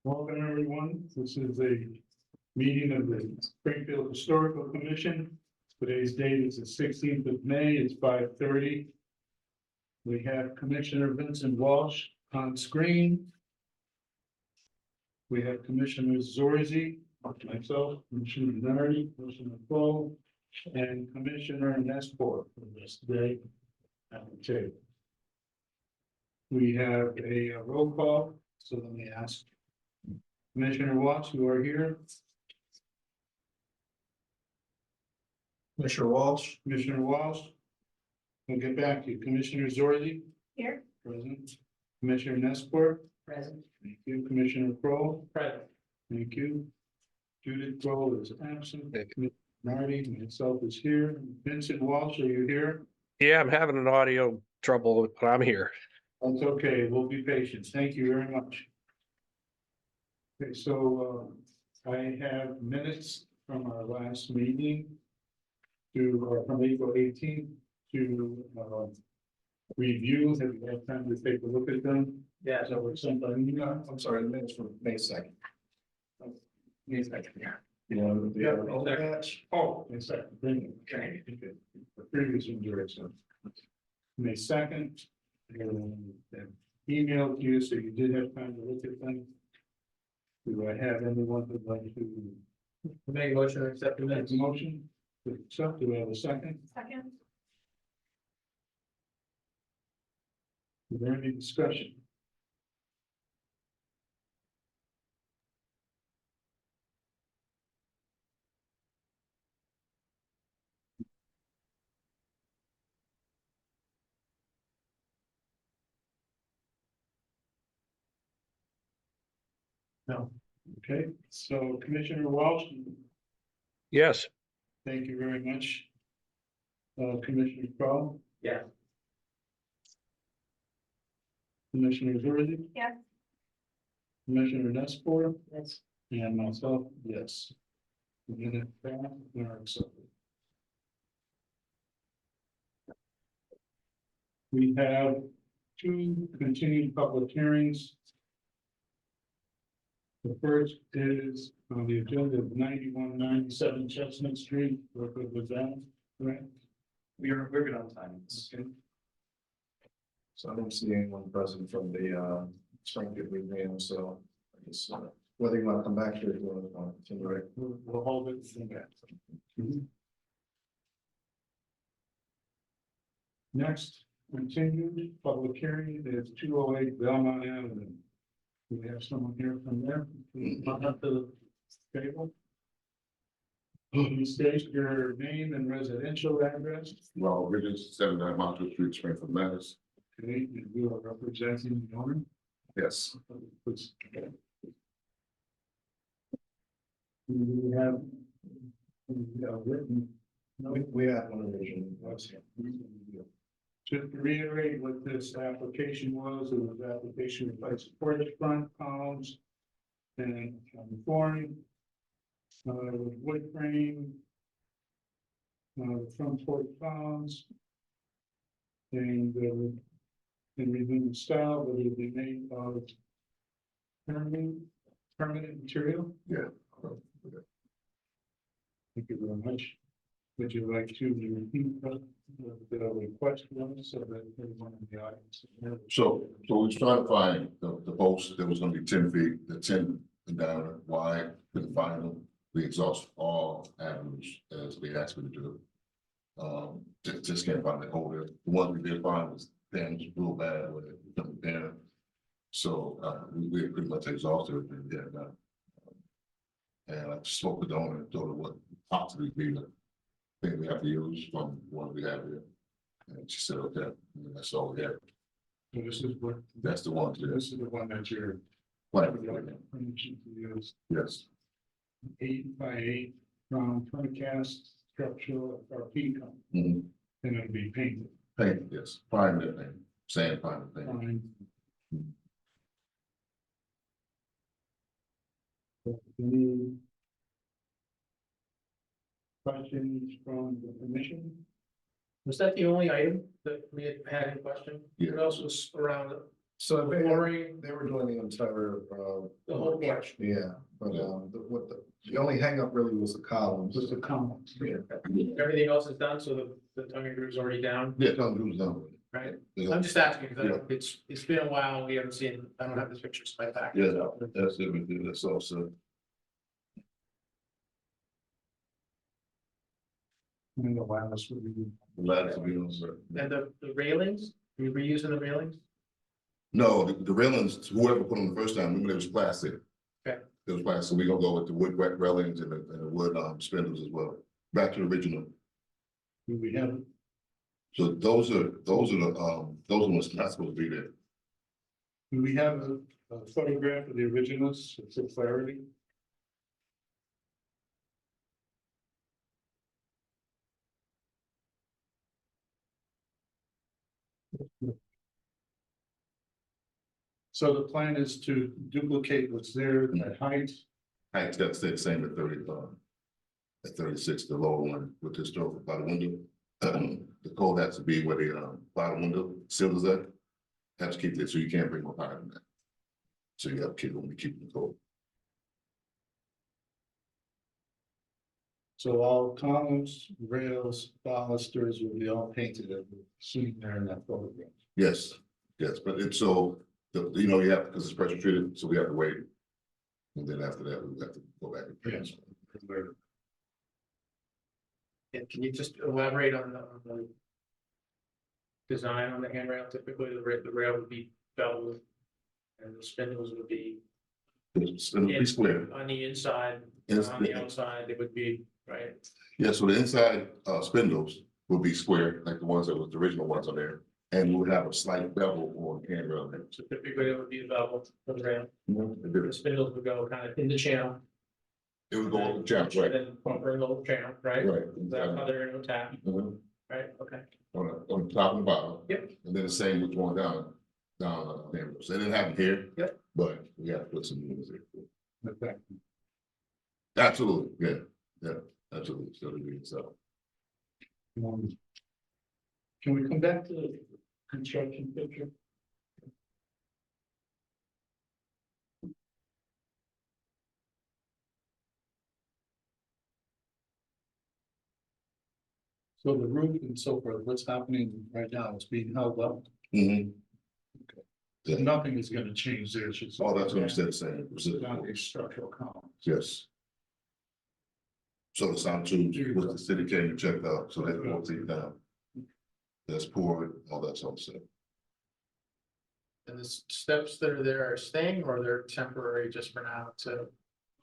Welcome, everyone. This is a meeting of the Springfield Historical Commission. Today's date is the 16th of May. It's 5:30. We have Commissioner Vincent Walsh on screen. We have Commissioners Zorzi, myself, Commissioner Nardi, Commissioner Cole, and Commissioner Nespor for this day. Okay. We have a roll call, so let me ask Commissioner Watts, you are here. Commissioner Walsh. Commissioner Walsh. We'll get back to you. Commissioner Zorzi, Here. present. Commissioner Nespor. Present. Thank you. Commissioner Kroll. Present. Thank you. Judith Kroll is absent. Nardi, myself is here. Vincent Walsh, are you here? Yeah, I'm having an audio trouble, but I'm here. That's okay. We'll be patient. Thank you very much. Okay, so I have minutes from our last meeting from April 18th to review. Have you had time to take a look at them? Yeah, So it's something, I'm sorry, the minutes from May 2nd. May 2nd, yeah. All that. Oh, May 2nd, bring it. Okay. The previous one, you're so. May 2nd, and emailed you, so you did have time to look at them. Do I have anyone who'd like to Make a motion to accept the make minutes. a motion? To accept, do we have a second? Second. Is there any discussion? No. Okay, so Commissioner Walsh, Yes, thank you very much. Commissioner Crowe, Yeah. Commissioner Zorzi, Yes. Commissioner Nespor, Yes. and myself, yes. The minutes are accepted. We have two continued public hearings. The first is on the agenda of 9197 Chestnut Street, work with that, correct? We're good on time. Okay. So I don't see anyone present from the Springfield Museum, so I guess whether you want to come back here, if you want to continue, right? We'll hold it. Next, continued public hearing is 208 Belmont Avenue. Do we have someone here from there? Come up to the table. You state your name and residential address. Well, we're just 79 Montrose Street, Springfield, Mass. Okay, and you are representing the owner. Yes, Please. Do we have written? We have one revision. To reiterate what this application was, it was application to replace porch front columns and flooring. With wood frame. Front porch columns. And remove the style, but it'll be made of permanent material. yeah. Thank you very much. Would you like to repeat the request was so that everyone in the audience? So we was trying to find the post that was gonna be 10 feet, the 10 diameter wide, couldn't find them. We exhausted all avenues as we asked me to do. Just can't find the older, the one we did find was damaged real bad with it, coming down. So we pretty much exhausted it and did that. And I spoke with the owner and told her what possibly be the thing we have to use from what we have here. And she said, okay, and that's all we have. So this is what, That's the one, yes. this is the one that you're. Right. Use Yes, 8x8 from precast structural or pecan, mhm. and it'll be painted. Paint, yes, prime that thing, sand prime that thing. Fine. Any questions from the commission? Was that the only item that we had in question? Yeah. What else was around So they were doing the entire, The whole porch. yeah, but, the only hangup really was the columns. Just a comment. Everything else is done, so the tongue groove's already down, Yeah, don't do that. right? Yeah. I'm just asking, because it's been a while, we haven't seen, I don't have the pictures in my back. Yeah, that's everything, that's also. And the wireless would be. Glad to be on, sir. And the railings, we reusing the railings? No, the railings, whoever put them the first time, remember it was plastic. Okay. It was plastic, so we gonna go with the wood railings and the wood spindles as well, back to the original. Do we have, So those are the ones not supposed to be there. do we have a photograph of the originals for clarity? So the plan is to duplicate what's there at height. Height, that stayed the same at 30, at 36, the lower one with the historical by the window. The code has to be where the bottom window sill is at. Have to keep that, so you can't bring more higher than that. So you have to keep, only keep the code. So all columns, rails, balusters will be all painted as seen there in that photograph. Yes, yes, but it's so, you know, you have, because it's pressure treated, so we have to wait. And then after that, we have to go back and finish. And can you just elaborate on the design on the handrail? Typically, the rail would be beveled, and the spindles would be It's gonna be square. on the inside, Yes. on the outside, it would be, right? Yeah, so the inside spindles will be square, like the ones that was the original ones on there. And we'll have a slight bevel on the handrail there. So typically, it would be beveled for the rail. It The spindles would go kind of in the channel. would go over the channel, right? Then bumper in the little channel, right? Right. That's how they're gonna tap, Mhm. right? Okay. On the top and bottom. Yep. And then the same with going down there. So they didn't have them here. Yep. But we have to put some units there. Okay. Absolutely, yeah, absolutely, so we do so. Can we come back to the construction picture? So the roof and so forth, what's happening right now, it's being held up, Mhm. Yeah. nothing is gonna change there, it's just. Oh, that's what I'm saying. Not a structural column. Yes. So the sound tubes, what the city came and checked out, so they won't take down. That's poured, all that sort of stuff. And the steps that are there are staying, or they're temporary just for now to?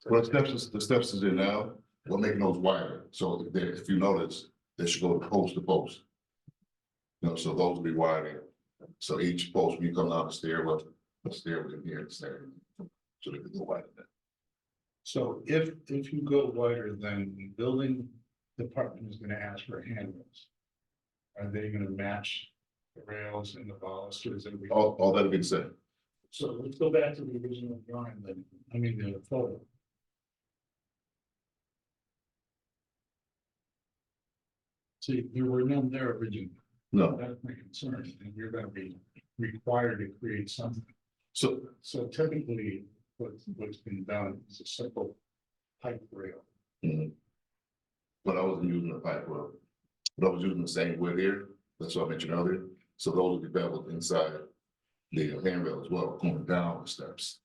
Well, the steps is there now, we're making those wider, so if you notice, they should go post to post. You know, so those will be wider, so each post, when you come down the stairwell in here, the stair, so they can go wider than So if you go wider, then the building department is gonna ask for handrails. Are they gonna match the rails and the balusters and we? that. All that being said, So let's go back to the original drawing, then, I mean, the photo. See, there were none there originally, no, that's my concern, and you're gonna be required to create something. so, So typically, what's been done is a simple pipe rail. mhm. But I wasn't using a pipe rail, but I was using the same wood here, that's what I mentioned earlier, so those will be beveled inside the handrail as well, going down the steps.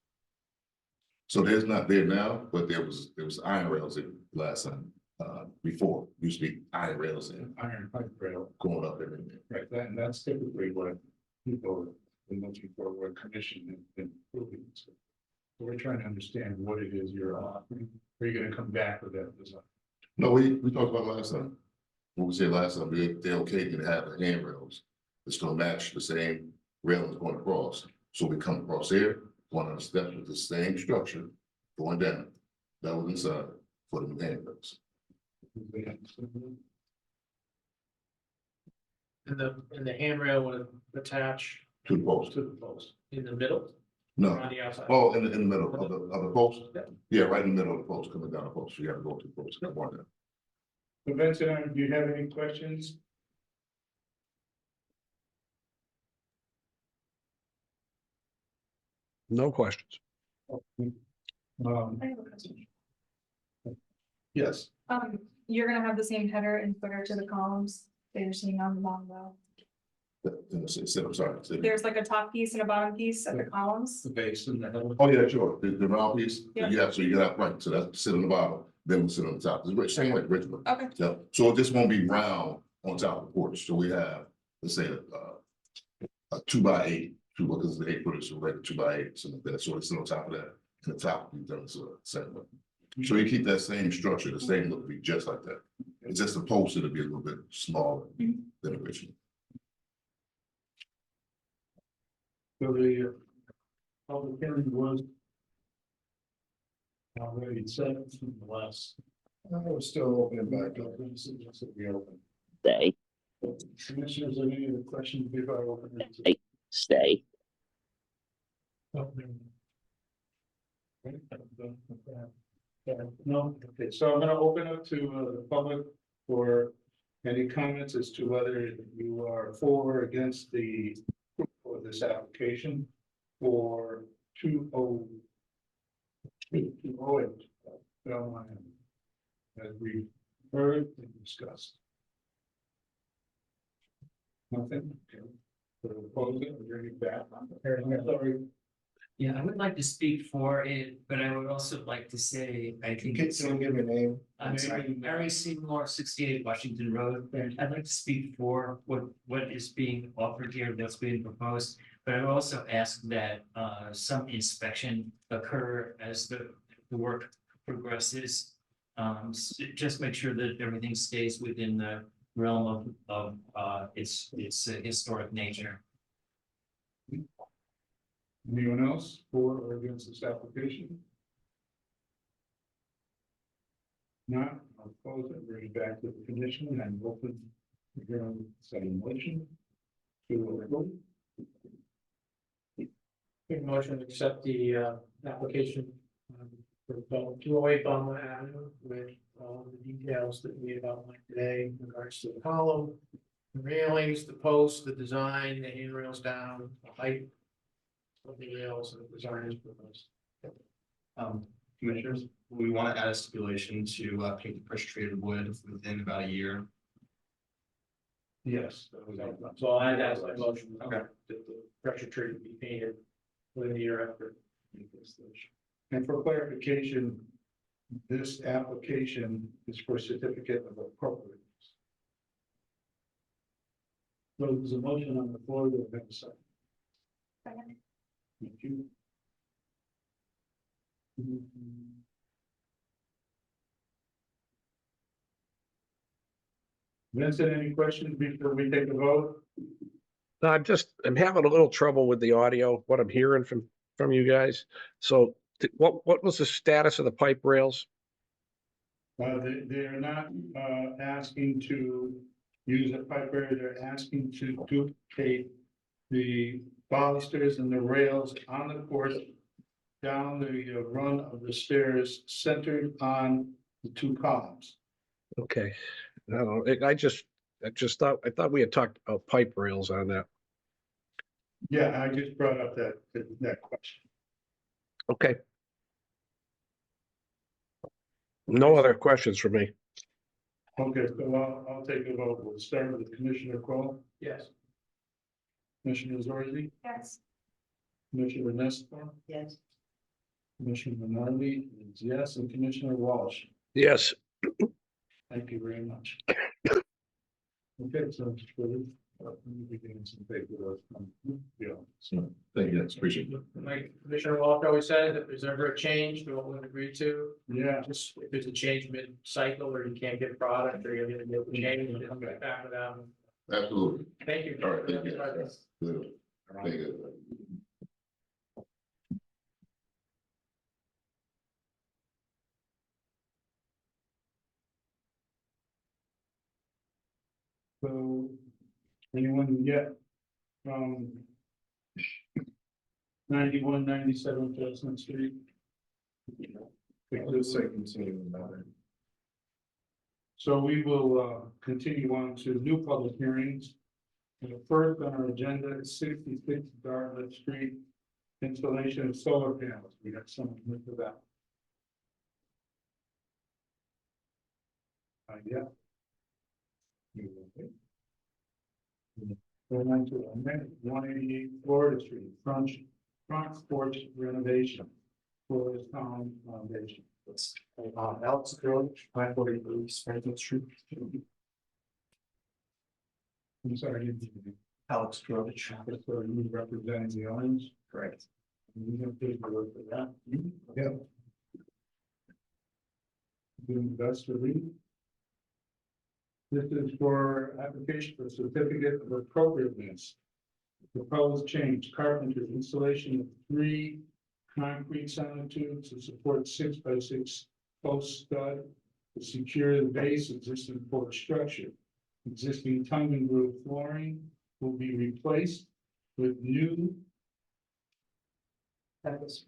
So there's not there now, but there was iron rails there last time, before, used to be iron rails in, Iron pipe rail, going up everything. right, that's typically what people have been looking for, what commission has been approving. So we're trying to understand what it is you're offering, are you gonna come back with that design? No, we talked about last time. What we said last time, they're okay to have the handrails. It's gonna match the same railings going across. So we come across here, one of the steps with the same structure going down. That was inside for the new handrails. And the handrail would attach To the post. to the post in the middle, or No, on the outside? oh, in the middle of the post? Yeah. Yeah, right in the middle of the post, coming down the post. You gotta go to the post. Come on down. So Vincent, do you have any questions? No questions. Um, I have a question. yes, You're gonna have the same header and footer to the columns that you're seeing on the long row. I'm sorry. There's like a top piece and a bottom piece at the columns. the base and the header. Oh, yeah, sure, the round piece, Yeah. yeah, so you got, right, so that's sit on the bottom, then we'll sit on the top, it's the same like original. Okay, Yeah, so this won't be round on top of the porch, so we have, let's say, a 2x8, because the 8 foot is a regular 2x8, so that, so it's on top of that, and the top will be done, so same way. So you keep that same structure, the same look, be just like that, it's just the post, it'll be a little bit smaller than original. So the public hearing was already set from the last. We're still opening back up. Stay, Commissioners, any other questions before I open it? Hey. stay. No, okay, so I'm gonna open up to the public for any comments as to whether you are for or against the for this application for 208. Belmont Avenue, as we heard and discussed. Nothing, okay. So oppose it, we're going back. Sorry. Yeah, I would like to speak for it, but I would also like to say, I think Can it's. you give me a name? I'm sorry, Mary Seymour, 68 Washington Road. I'd like to speak for what is being offered here, that's being proposed. But I would also ask that some inspection occur as the work progresses. Just make sure that everything stays within the realm of its historic nature. Anyone else for or against this application? Not, I'll close it, bring it back to the commission and open the hearing, setting motion. To a vote. Make a motion to accept the application for 208 Belmont Avenue with all the details that we have outlined today in regards to the column, the railings, the posts, the design, the handrails down, the height of the rails and the design is proposed. Commissioners, we want to add a stipulation to paint the pressure treated wood within about a year. Yes. So I'd ask my motion. Okay. That the pressure treated be painted within a year after. And for clarification, this application is for certificate of appropriateness. So there's a motion on the floor that we have a second. second. Thank you. Vincent, any questions before we take a vote? I'm having a little trouble with the audio, what I'm hearing from you guys. So what was the status of the pipe rails? They're not, asking to use a pipe area, they're asking to duplicate the balusters and the rails on the porch down the run of the stairs centered on the two columns. Okay, I don't know, I just thought we had talked about pipe rails on that. Yeah, I just brought up that question. Okay. No other questions for me. Okay, so I'll take a vote. We'll start with Commissioner Cole, Yes. Commissioner Zorzi, Yes. Commissioner Nestor, Yes. Commissioner Bernardi is yes, and Commissioner Walsh. Yes, Thank you very much. Okay, so we getting some paperwork from, yeah. So, thank you, appreciate it. Like Commissioner Walker always said, if there's ever a change to what we've agreed to, Yeah, just if there's a change mid-cycle or you can't get product or you're gonna get a change, just come back with them. Absolutely. Thank you. All right, thank you. Good. Thank you. so anyone yet from 91-97 Chestnut Street? I'll just say continue with that. So we will continue on to new public hearings. And the first on our agenda is 66 Dartmouth Street, Installation of solar panels, we got someone here for that. Yeah. Going on to amendment 188 Florida Street, front porch renovation. Florida Town Foundation. That's, Alex Village, 543 Springfield Street. I'm sorry, you Alex Village. so you representing the owners, Correct. you can take a look at that. Yeah. Doing the best to read. This is for application for certificate of appropriateness. Proposed change, carpenter installation of 3 concrete sonotubes to support 6x6 post stud to secure the base of existing porch structure. Existing tongue and groove flooring will be replaced with new Douglas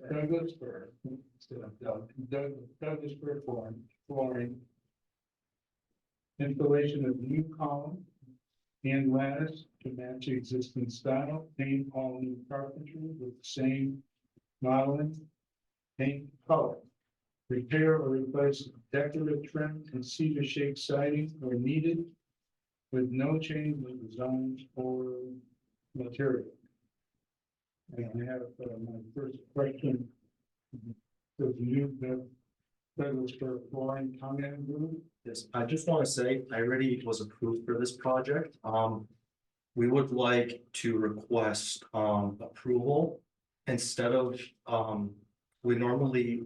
fir, instead of Douglas fir flooring. Installation of new column and lattice to match existing style, paint all new carpentry with the same modeling, paint color. Repair or replace decorative trim and cedar shake siding where needed with no change in design or material. And I have my first question. Does new Douglas fir flooring come in blue? Yes, I just want to say, I already was approved for this project. We would like to request, approval instead of, we normally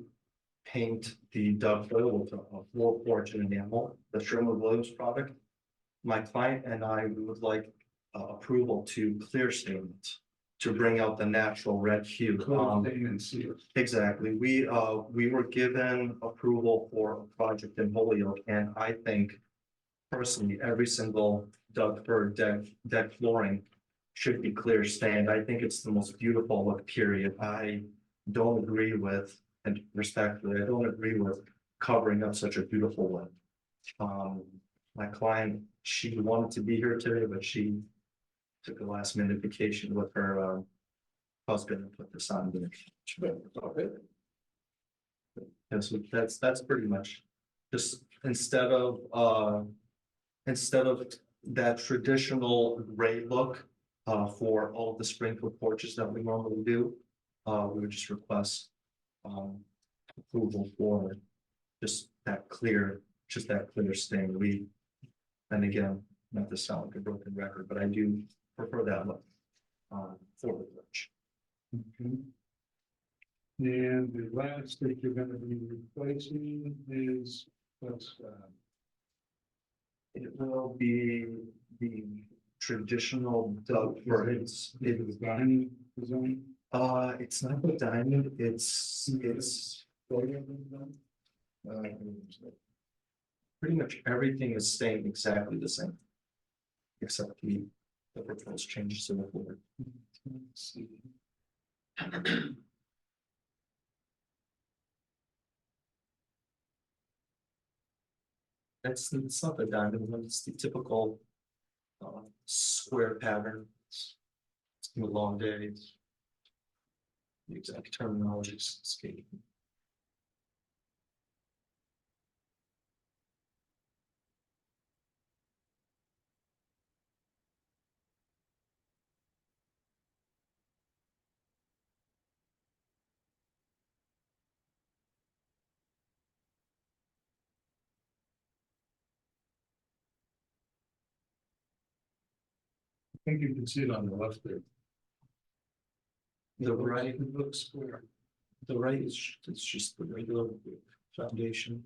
paint the ductile with a floor porch and enamel, the Sherwin-Williams product. My client and I, we would like approval to clear stain it, to bring out the natural red hue. Closing and seal. Exactly. We were given approval for a project in Holyoke, and I think personally, every single Doug fir deck flooring should be clear stained. I think it's the most beautiful look, period. I don't agree with, and respectfully, I don't agree with covering up such a beautiful one. My client, she wanted to be here today, but she took a last minute vacation with her husband and put this on. And so that's pretty much just instead of that traditional gray look for all of the Springfield porches that we normally do, we would just request approval for just that clear stain. And again, not to sound like a broken record, but I do prefer that look for the porch. Okay. And the last that you're gonna be replacing is, It will be the traditional Doug fir. is the dining design? It's not the diamond, it's pretty much everything is staying exactly the same. Except the proposed changes to the floor. Let's see. It's not the diamond one, it's the typical square pattern. It's been a long day. The exact terminology is escaping. I think you can see it on the left there. The right, It looks square. the right is it's just the regular foundation.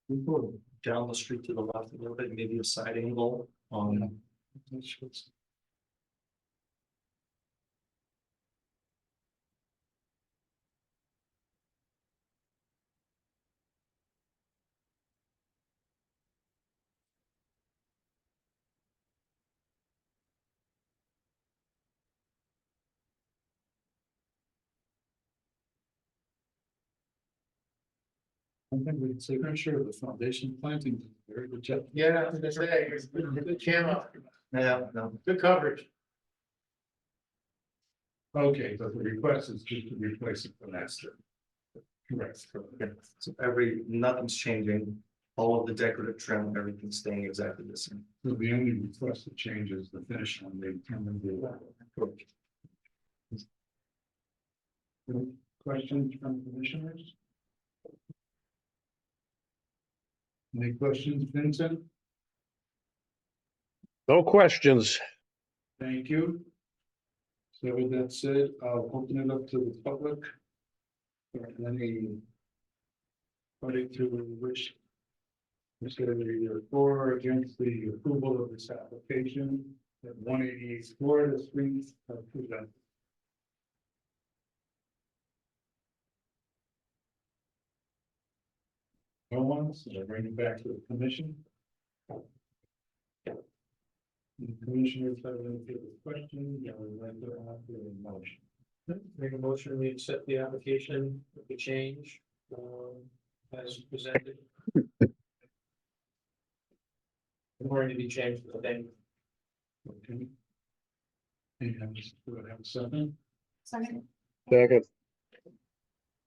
We go down the street to the left a little bit, maybe a side angle on. I think we can say, I'm sure the foundation planting, did a very good job. Yeah, I was gonna say, it's good camo, Yeah, no, good coverage. Okay, but the request is just to replace it for master. Correct. yeah, so nothing's changing, all of the decorative trim, everything's staying exactly the same. So the only request that changes the finish on the questions from commissioners? Any questions, Vincent? No questions. Thank you. So with that said, I'll open it up to the public. For any. Anybody to wish. Consider either for or against the approval of this application at 188 Florida Street. Present. No one, so I bring it back to the commission. The commissioners have any further questions, I would like to have a motion. Make a motion, we accept the application with the change, as presented. Going to be changed for the thing. Okay. And do I have a second? Second. Second.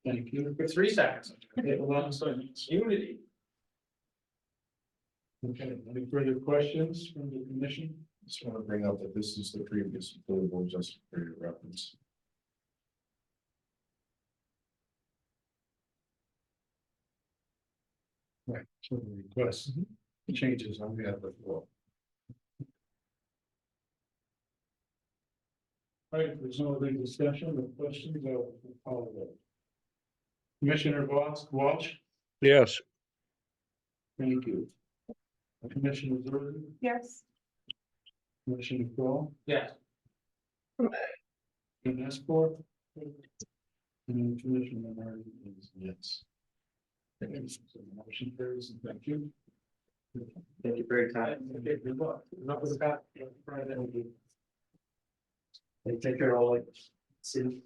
Thank you. For 3 seconds. Okay, 11 seconds. Unity. Okay, any further questions from the commission? Just want to bring up that this is the previous approval, just for your reference. Right, so the request changes on the other floor. All right, if there's no other discussion or questions, I'll call it. Commissioner Walsh, Yes. thank you. Commissioner Jordan, Yes. Commissioner Crowe, Yes. and Esport. And Commissioner Martin is yes. Thank you. So the motion carries, and thank you. Thank you for your time. Okay, good luck. Enough with that. Hey, take care, all, like, see.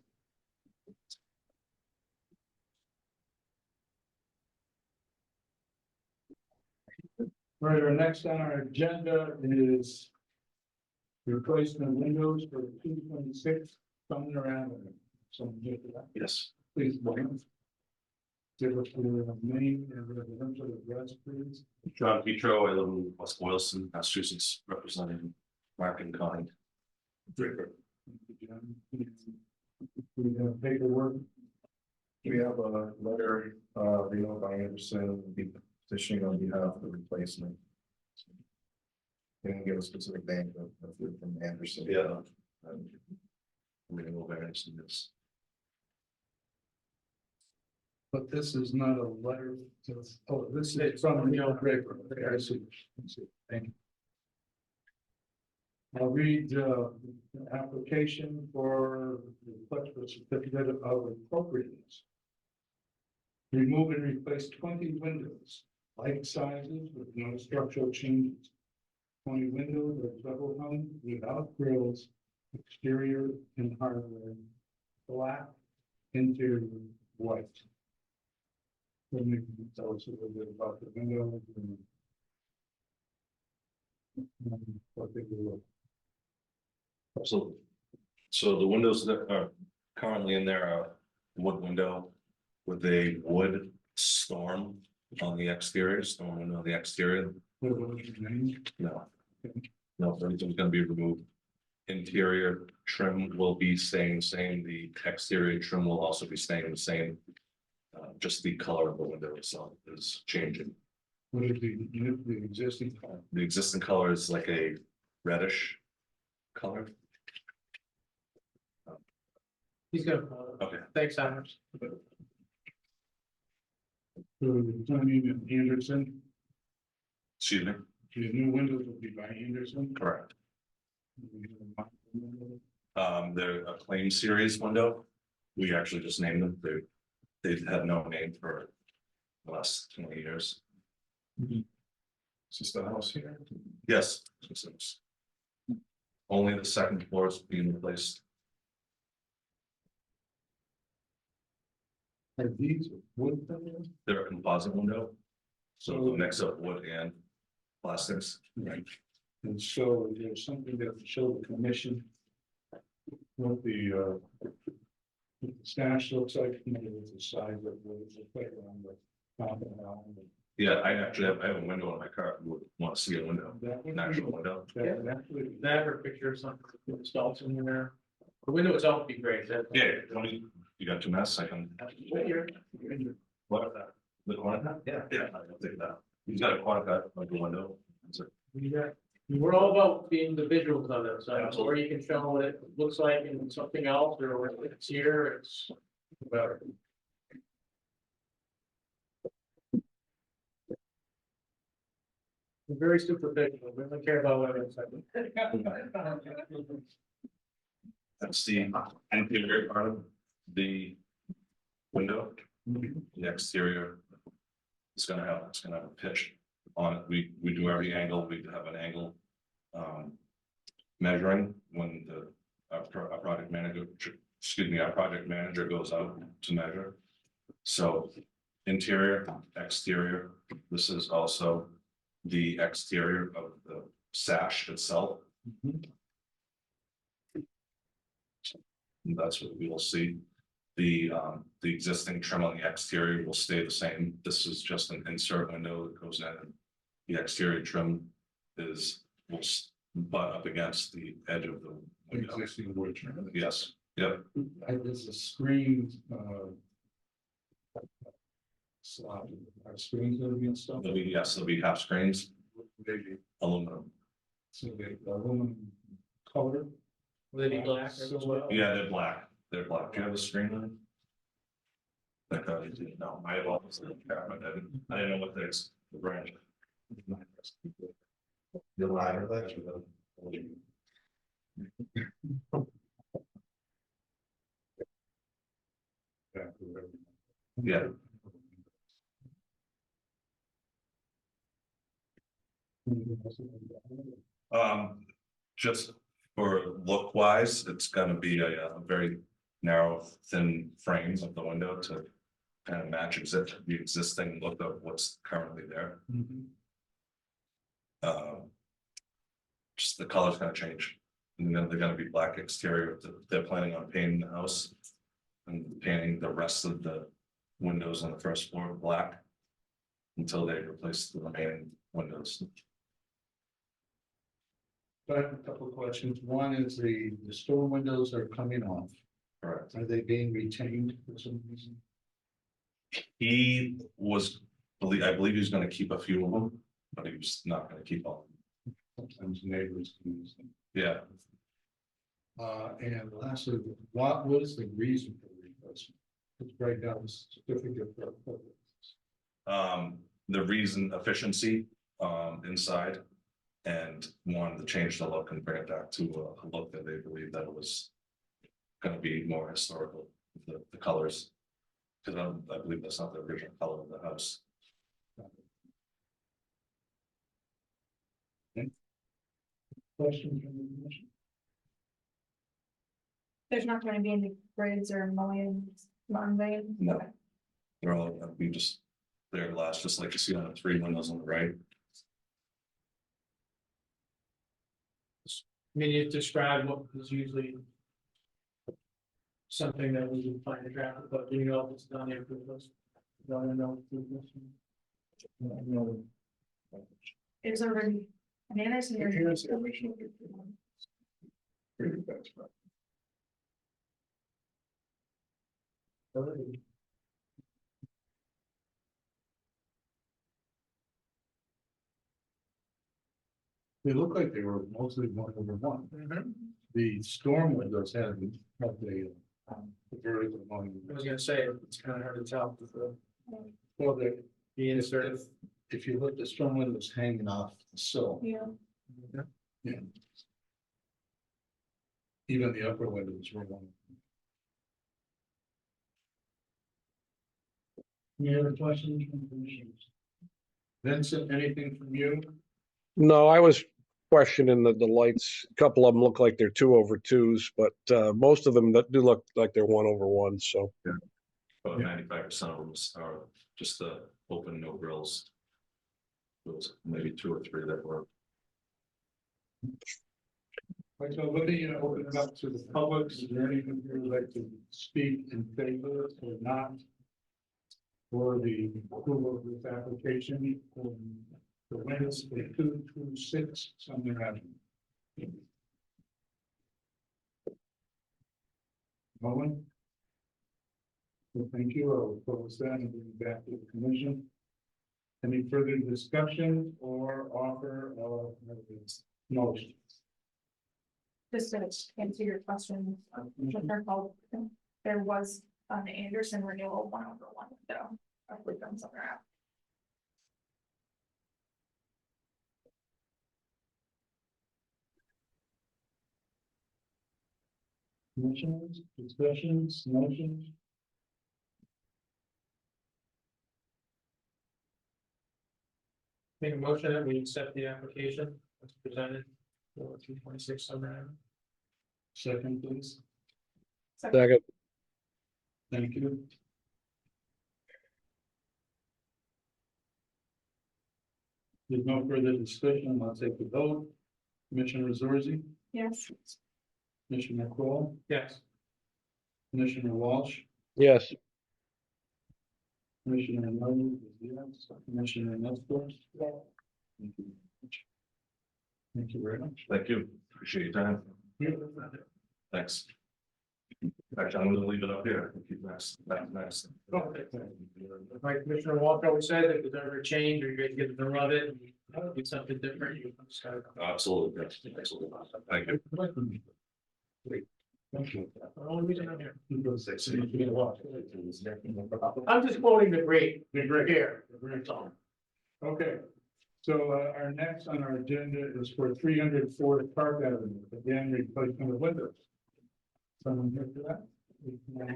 All right, our next on our agenda is replacement windows for 226 Sumner Avenue. Someone get to that, Yes, please, William. Give us the name and residential address, please. John Petro, I live in West Boylston, Massachusetts, representing Mark and Kind. Draper. We have paperwork. We have a letter, Leo by Anderson, will be petitioning on behalf of the replacement. They didn't give a specific name from Anderson. Yeah. Renewal variance in this. But this is not a letter to, oh, this is from the old paper. Okay, I see. Thank you. I'll read the application for the request for a certificate of appropriateness. Remove and replace 20 windows, like sizes with no structural changes. 20 windows are double hung without grills, exterior and hardware, black, interior, white. Can you tell us a little bit about the windows and what they do? Absolutely. So the windows that are currently in there are wood window with a wood storm on the exterior, storm window on the exterior. What was your name? No. No, everything's gonna be removed. Interior trim will be staying the same, the exterior trim will also be staying the same. Just the color of the window itself is changing. What is the existing? The existing color is like a reddish color. He's gonna. Okay. Thanks, Anders. Tony Anderson, Excuse me, the new windows will be by Anderson. correct. They're a claim series window. We actually just named them. They've had no name for the last 20 years. Is this the house here? Yes. Only the second floor is being replaced. Are these wood windows? They're a composite window, so So, a mix of wood and plastics. right, and so there's something that show the commission what the stash looks like, you know, with the size of what it's like around the compound. Yeah, I actually have a window in my car, would want to see a window, That would an actual be, window. that would actually be- That or pictures on the installs in there. The window itself would be great. Yeah, you got two masks, I can. What? The corner cut? Yeah, I'll take that. He's got a corner cut, like a window. That's it. We're all about being the visuals of it, so or you can show what it looks like in something else, or when it's here, it's better. We're very superficial, we don't care about what it's like. That's the interior part of the window. The exterior. It's gonna have a pitch on it. We do every angle. We have an angle. Measuring when our project manager, our project manager goes out to measure. So interior, exterior, this is also the exterior of the sash itself. And that's what we will see. The existing trim on the exterior will stay the same. This is just an insert window that goes in. The exterior trim will butt up against the edge of the window. existing wood trim. Yes, yep, There's a screen, slot, are screens that are being installed? there'll be half screens, Maybe, aluminum. so the aluminum color. Will they be black as well? Yeah, they're black. They're black. Do you have a screen on? Like, I didn't know. I have almost, I didn't know what there's, the brand. The ladder, that's Yeah, just for look wise, it's gonna be a very narrow, thin frame of the window to kind of match the existing look of what's currently there. Just the color's gonna change. And then they're gonna be black exterior. They're planning on painting the house. And painting the rest of the windows on the first floor black. Until they replace the remaining windows. I have a couple of questions. One is the store windows are coming off. Correct. Are they being retained for some reason? He was, I believe he was gonna keep a few of them, but he was not gonna keep all. Sometimes neighbors can use them. Yeah, And lastly, what was the reason for the replacement? It's right now, the certificate. the reason efficiency, inside. And wanted to change the look and bring it back to a look that they believe that it was. Gonna be more historical, the colors. Cause I believe that's not the original color of the house. Question from the commission? There's not going to be any grids or mullions on there. No. They're all gonna be just their glass, just like you see on the three windows on the right. I mean, you describe what was usually. Something that we would find attractive, but you know, if it's done there for those. Don't know. There's already an Anderson. Here's the original. Pretty bad spot. They look like they were mostly one over one. The storm windows had the vertical line. I was gonna say, it's kind of hard to tell with the, Well, the insert. if you look, the storm windows hanging off the sill. Yeah. Yeah. Even the upper windows were one. Any other questions from the commissioners? Vincent, anything from you? No, I was questioning the lights. A couple of them look like they're 2/2s, but most of them do look like they're 1/1, so. About Yeah. 95% of them are just the open, no grills. There was maybe 2 or 3 that were. Right, so let me open it up to the public. Is there anyone who would like to speak in favor or not? For the approval of this application for the windows for 226 Sumner Avenue. No one? Well, thank you. I'll close that and bring it back to the commission. Any further discussion or offer of motion? Just to answer your question, Commissioner Hall, there was an Anderson renewal 1/1 window. I believe on Sumner Ave. Commissioners, discussions, motions? Make a motion that we accept the application as presented for 226 Summer Avenue. Second, please. Second, Thank you. With no further discussion, I'll take the vote. Commissioner Zorzi, Yes. Commissioner Kroll, Yes. Commissioner Walsh, yes, Commissioner Murray, yes, Commissioner Nestor. Thank you. Thank you very much. Thank you. Appreciate your time. Thanks. Actually, I'm gonna leave it up here. Keep next. Okay. Like Commissioner Walker always said, if there's ever a change or you guys get the run of it, and do something different, you can start. Absolutely. Yes, absolutely. Thank you. Thank you. The only reason I'm here. Okay, I'm just quoting the great here. so our next on our agenda is for 304 Park Avenue, again, replacement of windows. Someone here for that?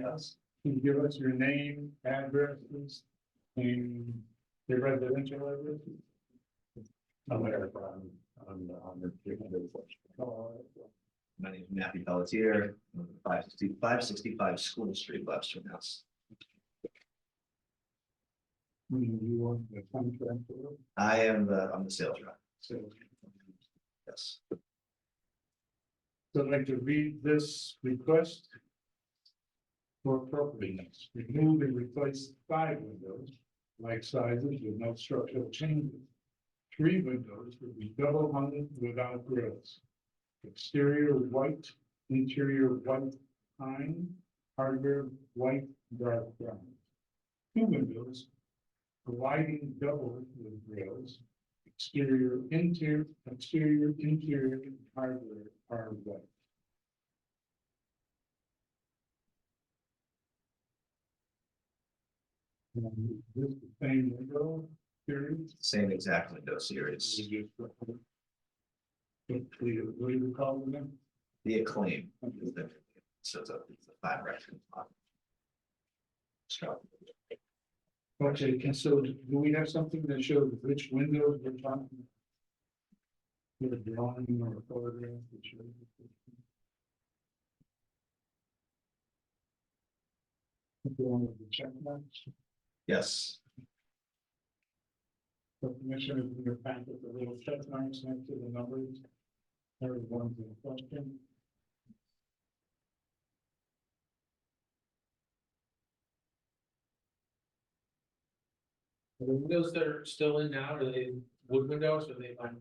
Yes. Can you give us your name, addresses, and your residential address? I'm the 304. My name is Matthew Pelletier, 565 School Street, Webster, Mass. You want the contract? I'm the sales rep. So Yes. I'd like to read this request for appropriateness. Remove and replace 5 windows, like sizes with no structural changes. 3 windows will be double hung without grills. Exterior white, interior white pine, hardware white dark brown. 2 windows, providing double with grills. Exterior, interior, hardware are white. This is the same window, series. Same exact window series. What do you call them? The Acclaim. So it's a 5 rec. Okay, and so do we have something that shows which windows we're talking? With a drawing or a photograph that shows. Going with the check marks. Yes. So commissioners, in your packet, the little check marks next to the numbers. Everyone's in question. The windows that are still in now, are they wood windows or are they vinyl?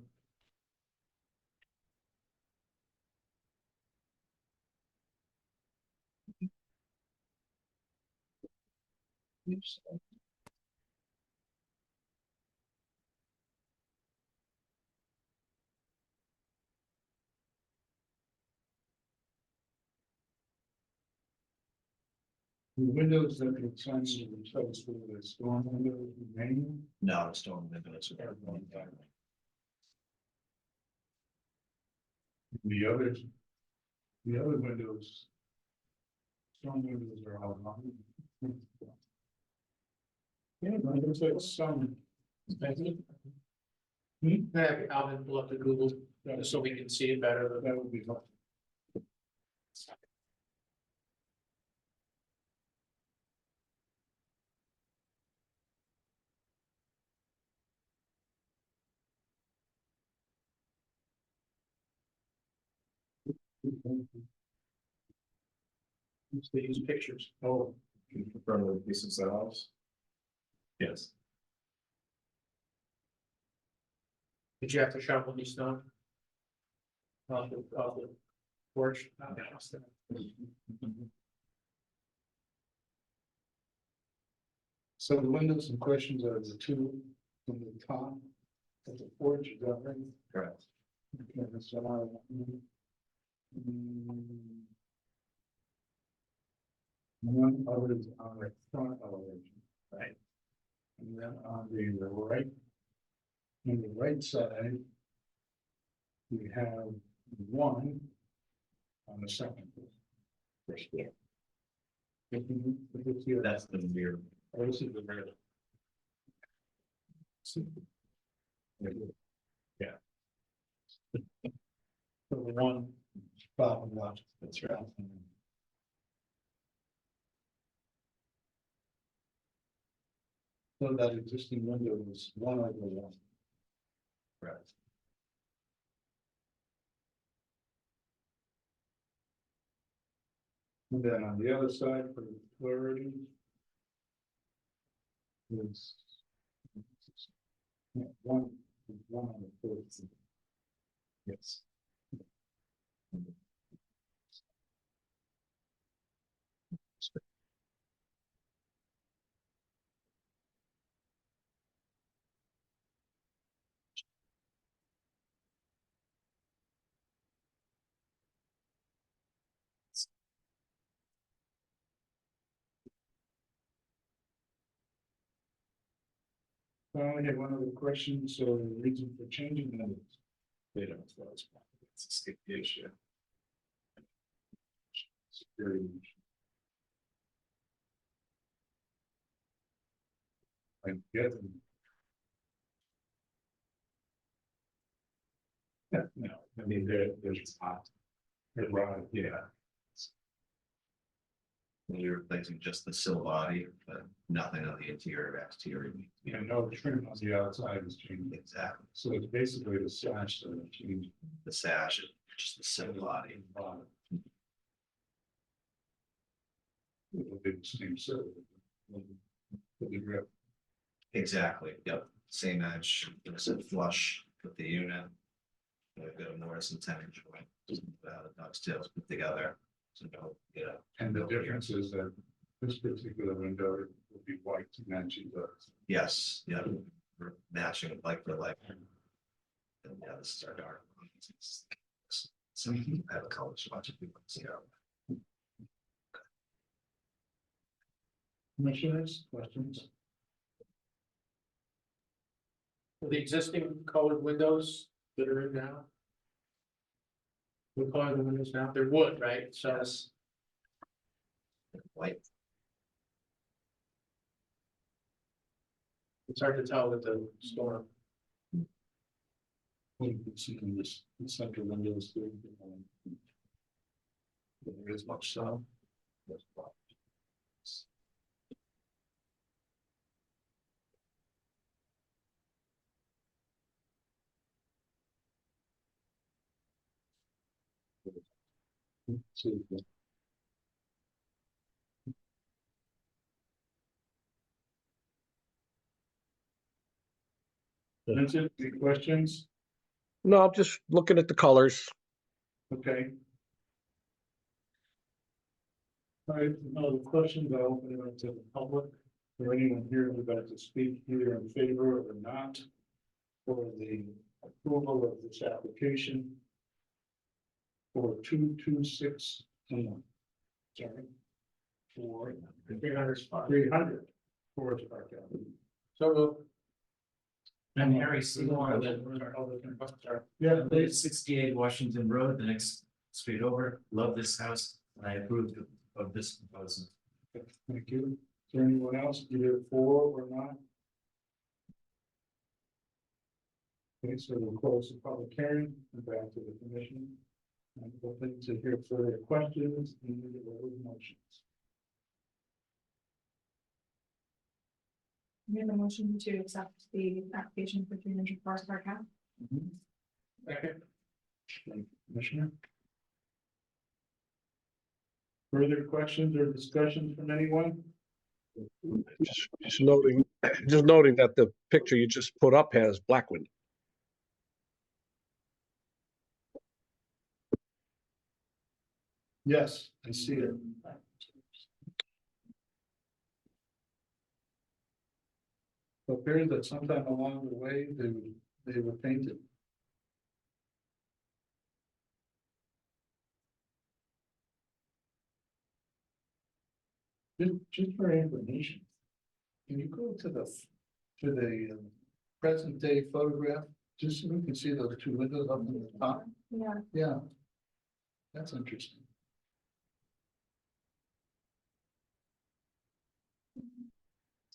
The windows that are trying to replace with the storm windows remain. No, the storm windows. The others. The other windows. Storm windows are all on. Yeah, but there's like some. Have Alvin pull up the Google, so we can see it better. That would be helpful. They use pictures. Oh, can you confirm the this is the house? Yes. Did you have to shovel any snow? Off the porch? Not the house there. So the windows and questions are the two from the top of the porch, is that right? Correct. Okay, that's what I want. One other is on the front elevation, right? And then on the right, on the right side, we have one on the second floor. First floor. That's the mirror. Oh, this is the rear. Yeah. So the one bottom left, that's right. So that existing window is one over one. Correct. And then on the other side for the clarity. Is. Yeah, one on the fourth. Yes. I only have one other question, so the reason for changing that is. They don't tell us. It's a state issue. Security. I get them. Yeah, no, I mean, there's hot. They're right, yeah. You're replacing just the sill body, but nothing on the interior or exterior. You know, no trim on the outside is changing. Exactly. So it's basically the sash that are changing. The sash, just the sill body. Bottom. It'll be the same silver. The grip. Exactly, yep, same edge, it's a flush with the unit. We've got a Morrison 10-inch joint, just the Doug's tails put together, so no, And the difference is that this particular window will be white to match the. yes, yeah, we're matching like for like. And yeah, this is our dark one. So we can have a color swatch if we want to see how. Commissioners, questions? The existing colored windows that are in now. What color are the windows now? They're wood, right? So Yes. White, it's hard to tell with the storm. You can see in this central windows. there is much so. That's it, any questions? No, I'm just looking at the colors. Okay. All right, no questions, I'll open it up to the public, or anyone here who'd like to speak either in favor or not. For the approval of this application. For 226. Sorry. For 300 Forest Park Avenue. So I'm Harry Seymour, Yeah, I live at 68 Washington Road, the next street over. Love this house, and I approve of this proposal. thank you. Is there anyone else either for or not? Okay, so we'll close the public hearing and back to the commission. And open to hear further questions and motions. We have a motion to accept the application for 300 Forest Park Ave. second, Commissioner? Further questions or discussions from anyone? Just noting, just noting that the picture you just put up has Blackwind. Yes, I see it. It appears that sometime along the way, they were painted. Just for information, can you go to the present day photograph, just so we can see those two windows up in the top? Yeah. Yeah. That's interesting.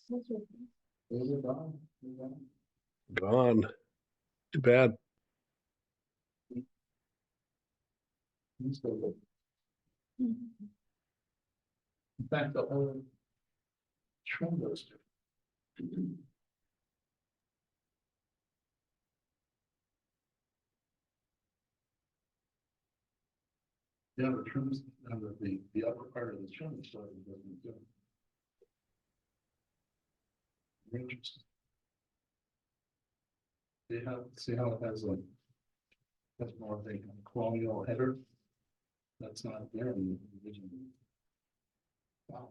Those are gone. They're gone. Gone. Too bad. These go with- In fact, the whole trim goes to. Yeah, the trims, the upper part of the trim is starting to go. Very interesting. See how it has like. That's more of a colonial header. That's not there in the original. Wow.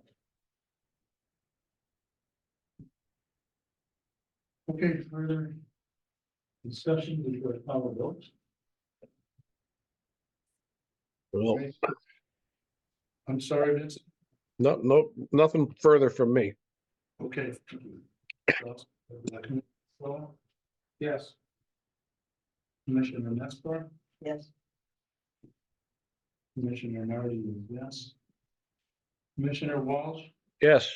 Okay, further discussion before I call the vote. Well, I'm sorry, Vince. no, nothing further from me. Okay. Yes. Commissioner Nestor, Yes. Commissioner Nardi is yes. Commissioner Walsh, Yes,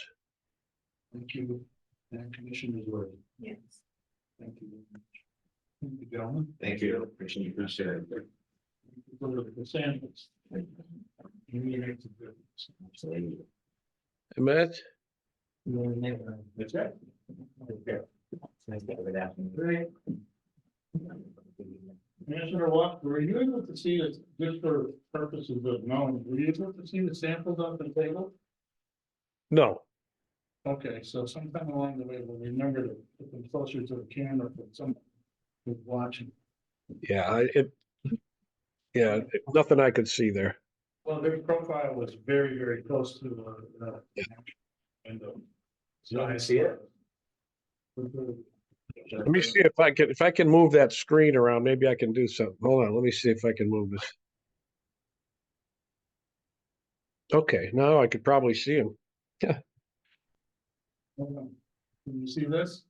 thank you, and Commissioner Word, Yes. thank you. Thank you, gentlemen. Thank you. Appreciate it. Go to the consensus. You need to do it. Matt, That's right. Okay. Great. Commissioner Watt, were you able to see it, just for purposes of knowing, were you able to see the samples on the table? no, Okay, so sometime along the way, we'll remember to put them closer to the camera for someone who's watching. yeah, nothing I could see there. Well, their profile was very, very close to the window. So I see it. Let me see if I can move that screen around, maybe I can do something. Hold on, let me see if I can move this. Okay, now I could probably see him. Can you see this?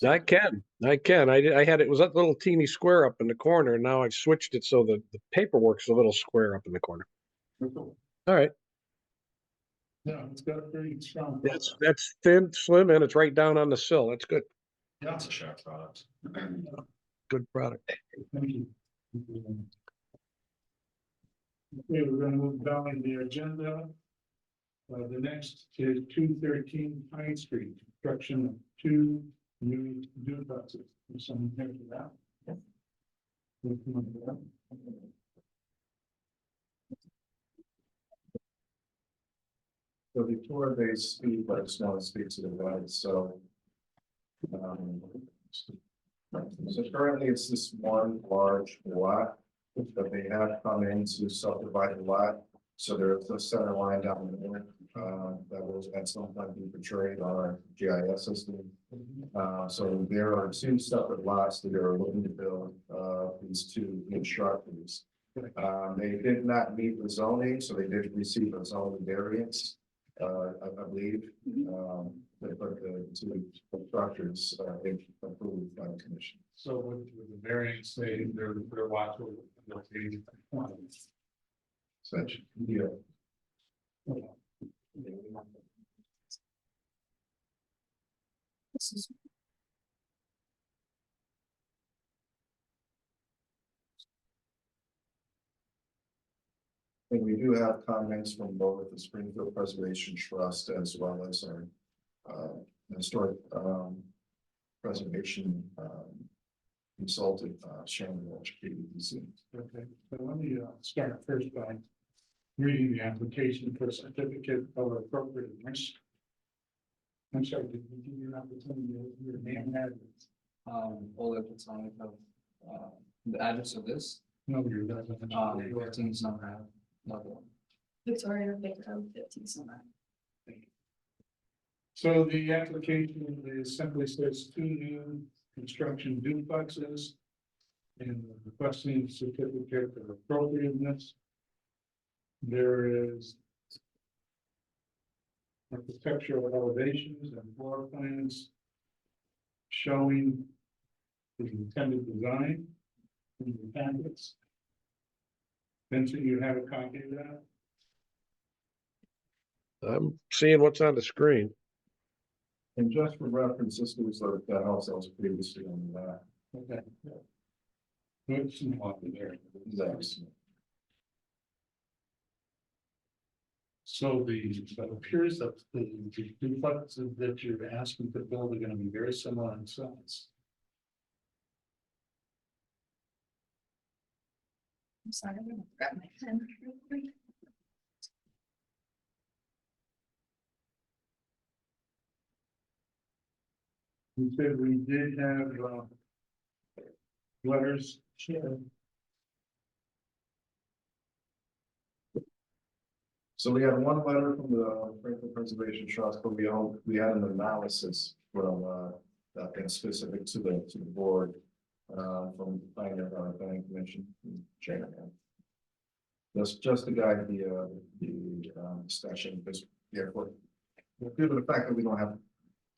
I can. I had, it was that little teeny square up in the corner, and now I've switched it so that the paperwork's a little square up in the corner. All right, Yeah, it's got a pretty strong. that's thin, slim, and it's right down on the sill. That's good. Yeah. It's a sharp product. Good product. Thank you. Okay, we're gonna move down in the agenda. The next is 213 Pine Street, construction of two new duplexes. Is someone here for that? Yeah. So before they speak, I just want to speak to the right, so. um, So currently it's this one large lot, but they have come in to subdivide the lot. So there's a center line down the middle, that will at some point be portrayed on our GIS system. So there are two separate lots that are looking to build, these two new structures. They did not meet the zoning, so they did receive a zoning variance, I believe. But the two structures, they approved by the commission. So with the variance, their lots will be Such, yeah. And we do have comments from both the Springfield Preservation Trust as well as our historic preservation consultant, Sharon Walsh, KBC. Okay, so let me start first by reading the application for certificate of appropriateness. I'm sorry, did you give your opportunity to your name and address? Oleg Platonic of, the address of this, No, you're not. 15 Summer Ave, level. Victoria Baker, 15 Summer. So the application is simply says 2 new construction duplexes. And requesting certificate of appropriateness. There is architectural elevations and floor plans showing the intended design in the packets. Vincent, you have a copy of that? I'm seeing what's on the screen. And just for reference, this was the house that was previously on the back. Okay. Good, some copy there. Thanks. So it appears that the duplexes that you're asking to build are gonna be very similar in size. I'm sorry, I'm gonna grab my pen real quick. You said we did have, letters. Sure. So we had one letter from the Franklin Preservation Trust, but we had an analysis from, I think specific to the board, from planning commission, chairman. That's just to guide the discussion, because, yeah, due to the fact that we don't have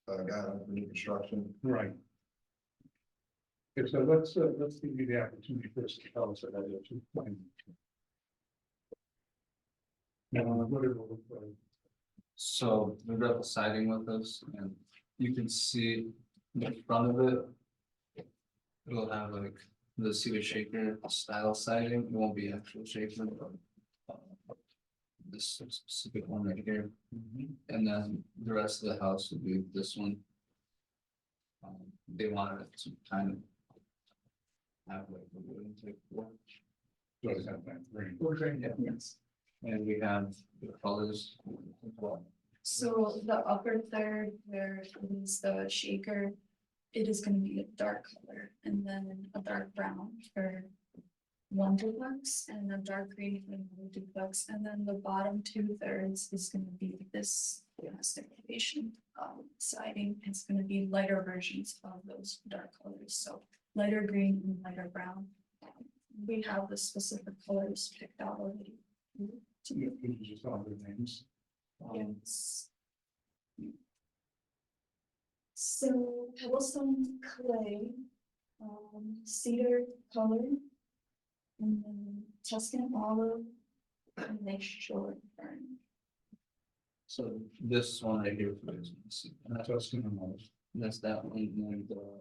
a guideline for new construction. Right. Okay, so let's give you the opportunity first to tell us that I have to explain. Now, what it will look like. So we got the siding with us, and you can see the front of it. It'll have like the cedar shaker style siding. It won't be actual shaker, but this specific one right here. And then the rest of the house would be this one. They wanted it to kind of have like a wooden type look. Does have that green. Yes. And we have the colors as well. So the upper third where is the shaker, it is gonna be a dark color and then a dark brown for one duplex and a dark green for another duplex. And then the bottom 2/3 is gonna be this domestic elevation siding. It's gonna be lighter versions of those dark colors. So lighter green and lighter brown. We have the specific colors picked out already. You just all the names. Yes. So Pebblestone clay, cedar color, and then Tuscan olive, and they short fern. So this one right here. Tuscan olive. That's that one, and then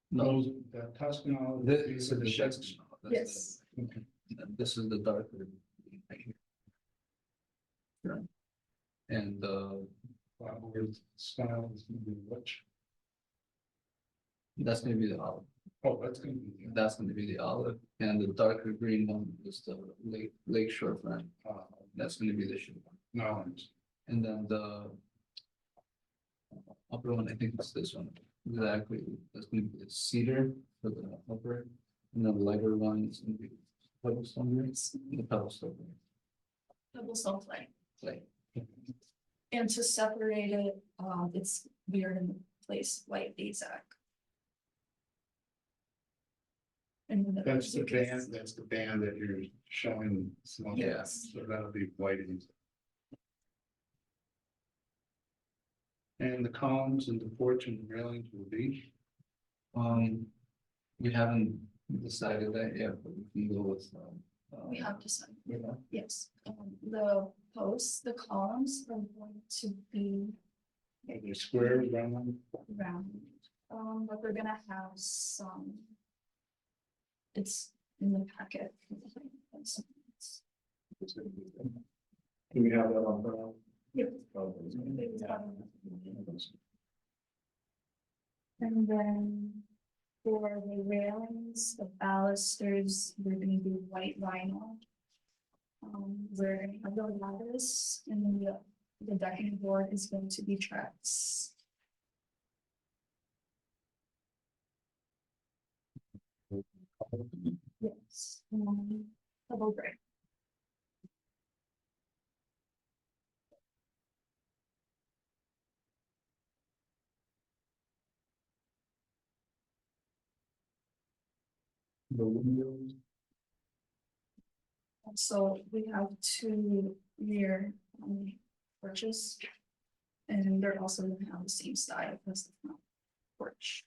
no, Those, the Tuscan olive. this is the sheds. Yes. Okay. This is the darker. Right here. Right. And Flower style is gonna be which? that's gonna be the olive. Oh, that's gonna be. That's gonna be the olive, and the darker green one is the lake shore fern. That's gonna be the shade one. No, And then the upper one, I think it's this one. Exactly, that's gonna be the cedar for the upper, and then the lighter one is gonna be pebblestone green, the pebblestone green. Pebblestone clay. Clay. And to separate it, we are gonna place white AZAC. And then that's the band that you're showing. Yes. So that'll be whiting. And the columns and the porch and railings will be. We haven't decided that yet, but we can go with. we have to sign. Yeah. Yes, the posts, the columns are going to be The square round. round, but we're gonna have some. It's in the packet. Do we have that on file? Yep. Oh, And then for the railings, the balusters, we're gonna do white vinyl. Where the lattice and the decking board is going to be tracks. Yes, double gray. The windows, So we have two rear porches. And they're also gonna have the same style as the front porch.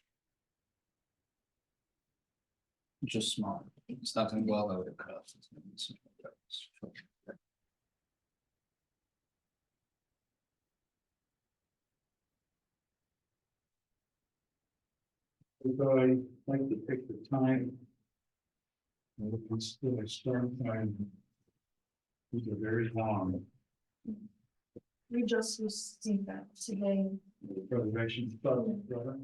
Just small. It's not gonna go all the way across. It's gonna be small. so I like to take the time. It's still a storm time. These are very long. We just received that today. Preservation stuff, brother.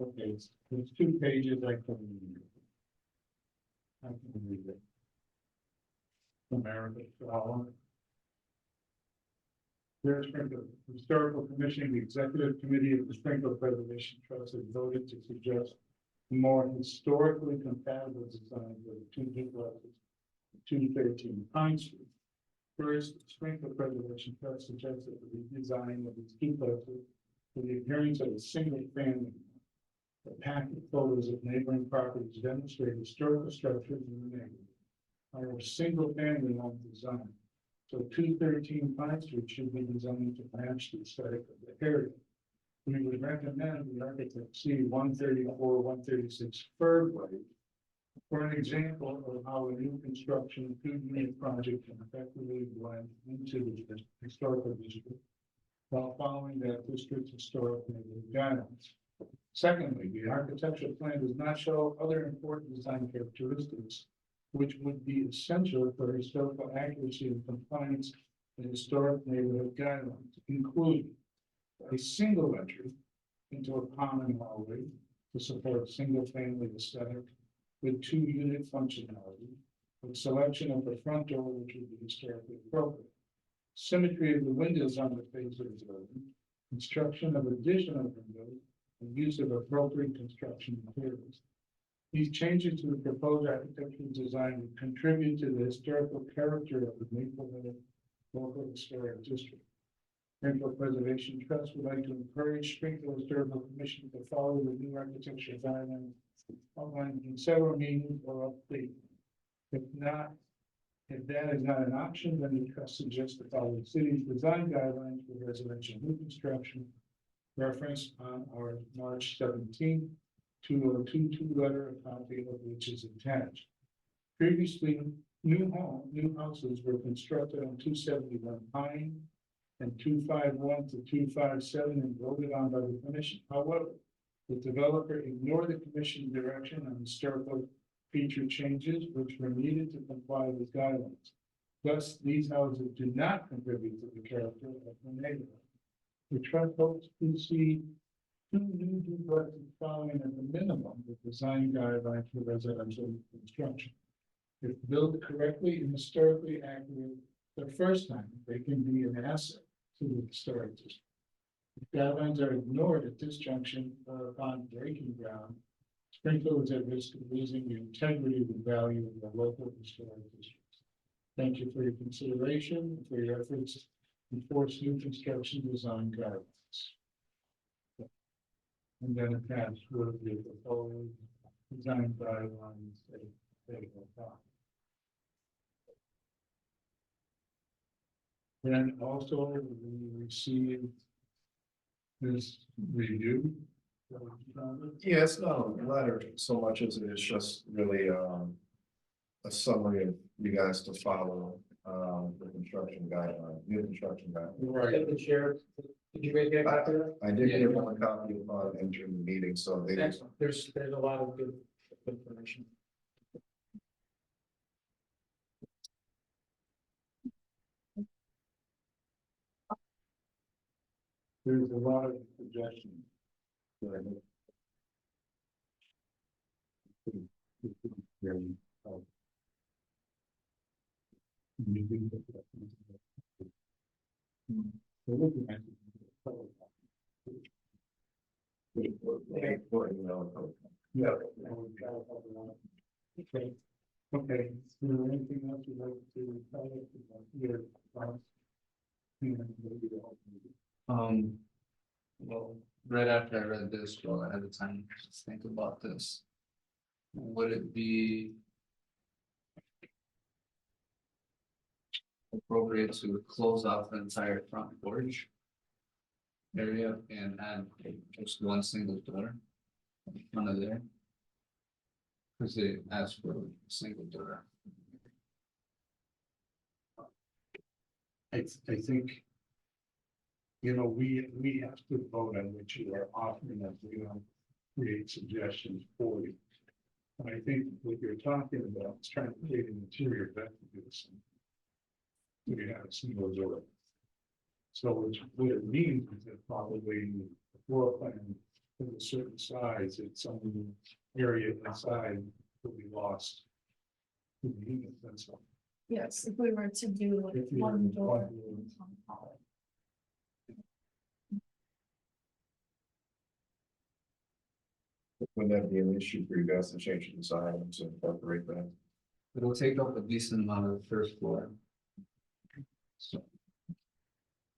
Okay, it's 2 pages, I can read. I can read it. America, Flower. Dear Springfield Historical Commission, the Executive Committee of the Springfield Preservation Trust has voted to suggest a more historically compatible design for the 2 duplexes, 213 Pine Street. First, Springfield Preservation Trust suggested the redesign of its duplexes for the appearance of a single family. The packet photos of neighboring properties demonstrate historical structures in the neighborhood are a single family home design. So 213 Pine Street should be designed to match the aesthetic of the area. We would recommend the architect see 134, 136 Fernway for an example of how a new construction 2-unit project can effectively blend into the historical district while following that district's historic neighborhood guidelines. Secondly, the architectural plan does not show other important design characteristics which would be essential for historical accuracy and compliance with historic neighborhood guidelines, including a single entry into a common hallway to support single-family aesthetic with 2-unit functionality, with selection of the front door which would be historically appropriate, symmetry of the windows on the face of the building, construction of additional windows, and use of appropriate construction materials. These changes to the proposed architectural design would contribute to the historical character of the Maplewood local historic district. Springfield Preservation Trust would like to encourage Springfield Historical Commission to follow the new architecture guidelines outlined in several meetings or update. If that is not an option, then the trust suggests to follow the city's design guidelines for residential new construction referenced on our March 17th 2022 letter, a copy of which is attached. Previously, new houses were constructed on 271 Pine and 251 to 257 and voted on by the commission. However, the developer ignored the commission direction on historical feature changes which were needed to comply with guidelines. Thus, these houses do not contribute to the character of the neighborhood. The trust hopes to see 2 new duplexes following at the minimum the design guidelines for residential construction. If built correctly and historically accurate the first time, they can be an asset to the historic district. If guidelines are ignored at this junction or upon breaking ground, Springfield is at risk of losing the integrity of the value of the local historic districts. Thank you for your consideration and for your efforts to enforce new construction design guidelines. And then attached will be the proposed design guidelines. They will follow. Then also we received this review. Yeah, it's not a letter so much as it is just really a summary of you guys to follow the construction guideline, new construction guideline. Right. The chair, did you make a copy of that? I did give them a copy upon entering the meeting, so they Excellent. There's a lot of good information. There's a lot of suggestions. you do that. We're looking at it. Yeah. Okay. Okay, is there anything else you'd like to tell us about your thoughts? Well, right after I read this, well, I had the time to think about this. Would it be appropriate to close off the entire front porch area and add just one single door in front of there? Cause they asked for a single door. I think. You know, we have to vote on what you are offering us, we don't create suggestions for you. And I think what you're talking about is trying to create an interior vestibule. We have a single door. So what it means is that probably the floor plan of a certain size, it's some area inside will be lost. To the unit, that's all. Yes, if we were to do like If you one were door. one door. Would that be an issue for you guys to change the design to incorporate that? It'll take up a decent amount of the first floor. So.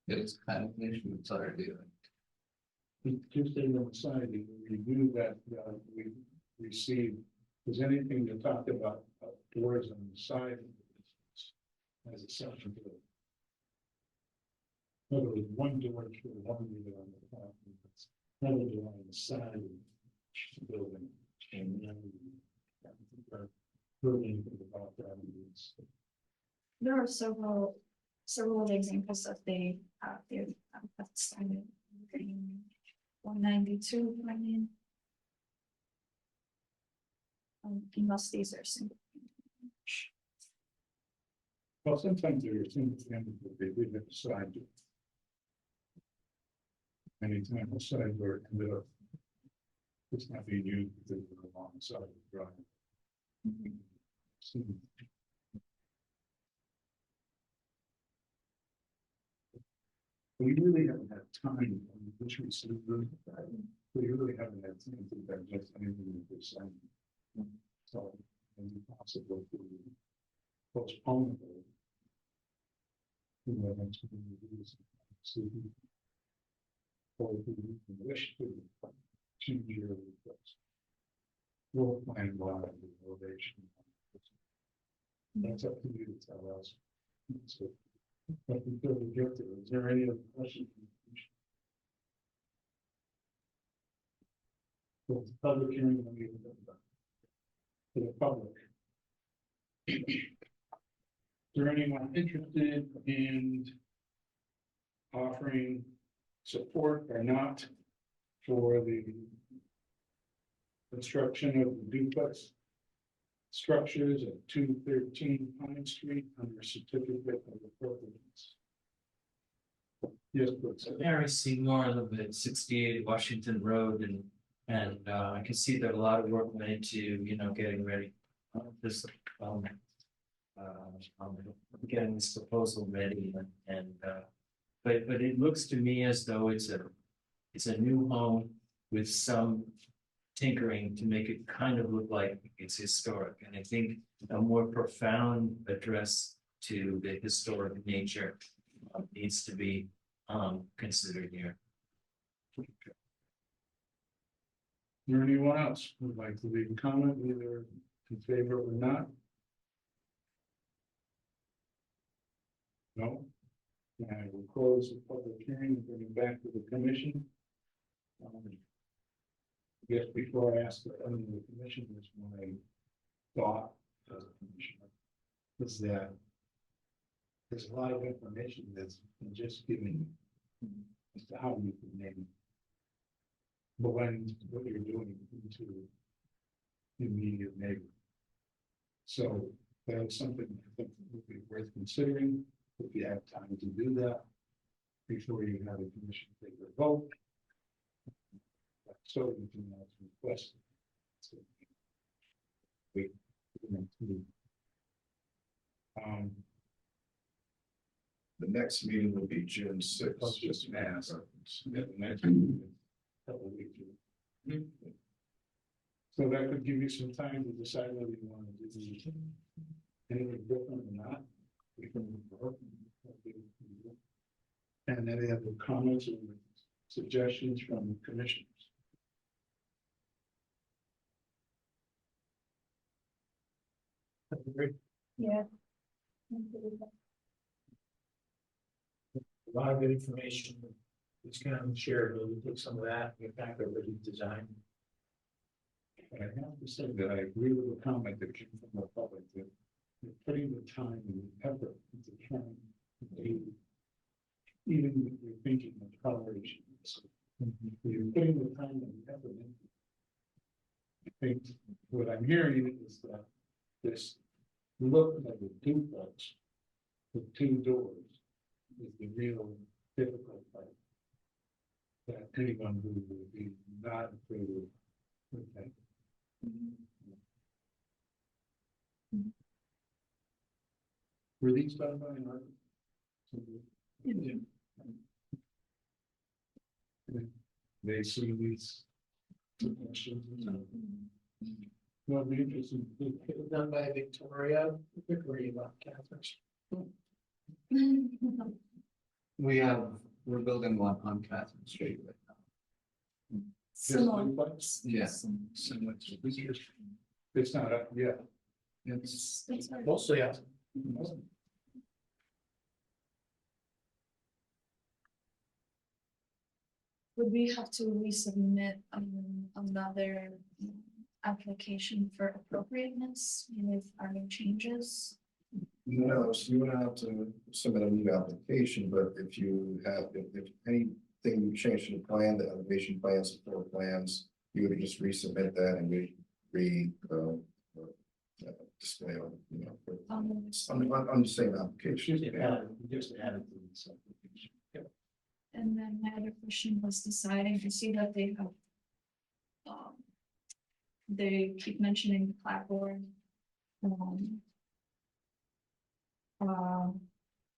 It's kind of an issue, it's already like. Just in the side, the review that we received, was anything that talked about doors on the side of the business as a section to it? In other words, one door to one window on the top, and it's another door on the side of the building. And then building about that is There are several examples that they have started in 192 planning. Unless these are single. well, sometimes there are things that they did have a side door. Anytime a side door ended up. It's not being used because of the long side of the drive. We really haven't had time on which we see. We really haven't had time to digest anything that they're saying. So, it's possible to postpone it. You know, next to the or if you wish to change your request. We'll plan wide the elevation. That's up to you to tell us. So, but we feel we get to, is there any other questions? For the public hearing, let me open it up to the public. Is there anyone interested in offering support or not for the construction of the duplex structures at 213 Pine Street under certificate of appropriateness? Yes, please. Mary Seymour, I live at 68 Washington Road, and I can see that a lot of work went into, you know, getting ready. This, getting this proposal ready but it looks to me as though it's a new home with some tinkering to make it kind of look like it's historic. And I think a more profound address to the historic nature needs to be considered here. Is there anyone else who would like to leave a comment, either in favor or not? No? I will close the public hearing and bring it back to the commission. I guess before I ask the commission, there's my thought as a commissioner, is that there's a lot of information that's been just given as to how you can name blend what you're doing into the immediate neighbor. So that's something I think would be worth considering if you have time to do that before you have a commission take their vote. So you can request. next meeting will be June sixth, just mass. Couple of weeks. So that could give you some time to decide whether you want to do anything different or not. We can work. And any other comments or suggestions from commissioners? Yeah. A lot of good information. It's kind of shared, but we took some of that, get back over the design. I have to say that I agree with the comment that came from the public that you're putting the time and the effort into trying to do, even if you're thinking of coloration. So you're putting the time and the effort in. I think what I'm hearing is that this look like a duplex with two doors is the real difficult part. That anyone who would be not in favor would think. Were these done by an architect? They see these. Well, it'd be interesting. It was done by Victoria, Catherine. We're building one on Catherine Street right now. Similar. Yeah. Similar. Similar to It's not up yet. it's That's right. Mostly, yeah. Would we have to resubmit another application for appropriateness with our new changes? No, so you would have to submit a new application, but if you have, if anything you change to the plan, the elevation plans, the floor plans, you would just resubmit that and display on, you know, on the same application. Just added to this application. And then my other question was deciding, I see that they have. They keep mentioning the clapboard.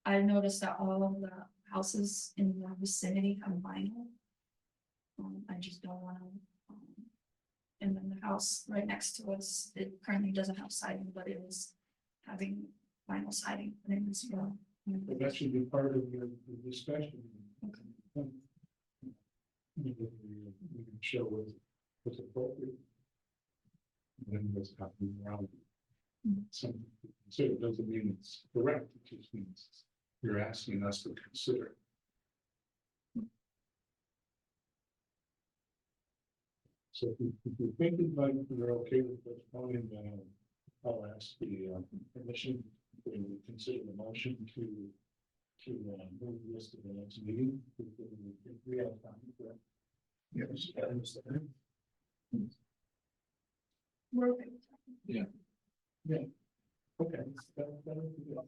I noticed that all of the houses in the vicinity have vinyl. I just don't wanna. And then the house right next to us, it currently doesn't have siding, but it is having vinyl siding put in as well. But that should be part of your discussion. We can show what's appropriate. And then what's happening around. So it doesn't mean it's correct, it just means you're asking us to consider. So if you think it might, you're okay with postponing, then I'll ask the commission to consider the motion to move this to the next meeting. If we have time for that. Yes. I understand. We're okay. Yeah. Okay. That'll be good.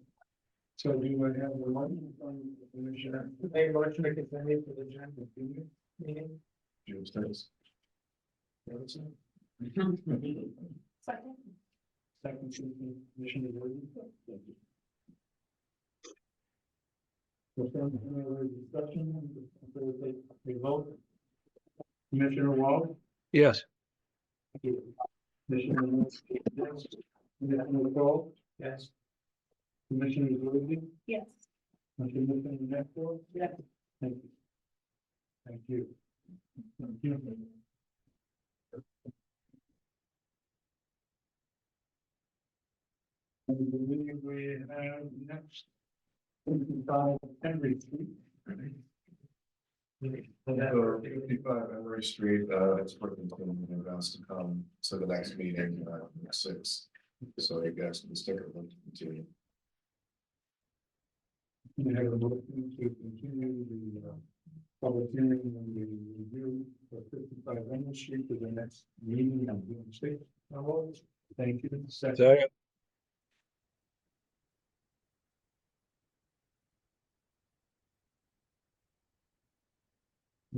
So do I have the motion from the commissioner? Make a motion to continue to the agenda meeting. June sixth. Second. Second, Commissioner Gordon. Thank you. Discussion, a vote. Commissioner Wall. Yes. Commissioner Cole. Yes. Commissioner Woody. Yes. Commissioner Network. Yes. Thank you. Thank you. Thank you. And I believe we have next. 55 Henry Street. For 55 Emery Street, it's working from events to come to the next meeting, 6. So you guys can stick around to continue. We have a motion to continue the public hearing and the review for 55 Henry Street to the next meeting on June 6th. Thank you. Second.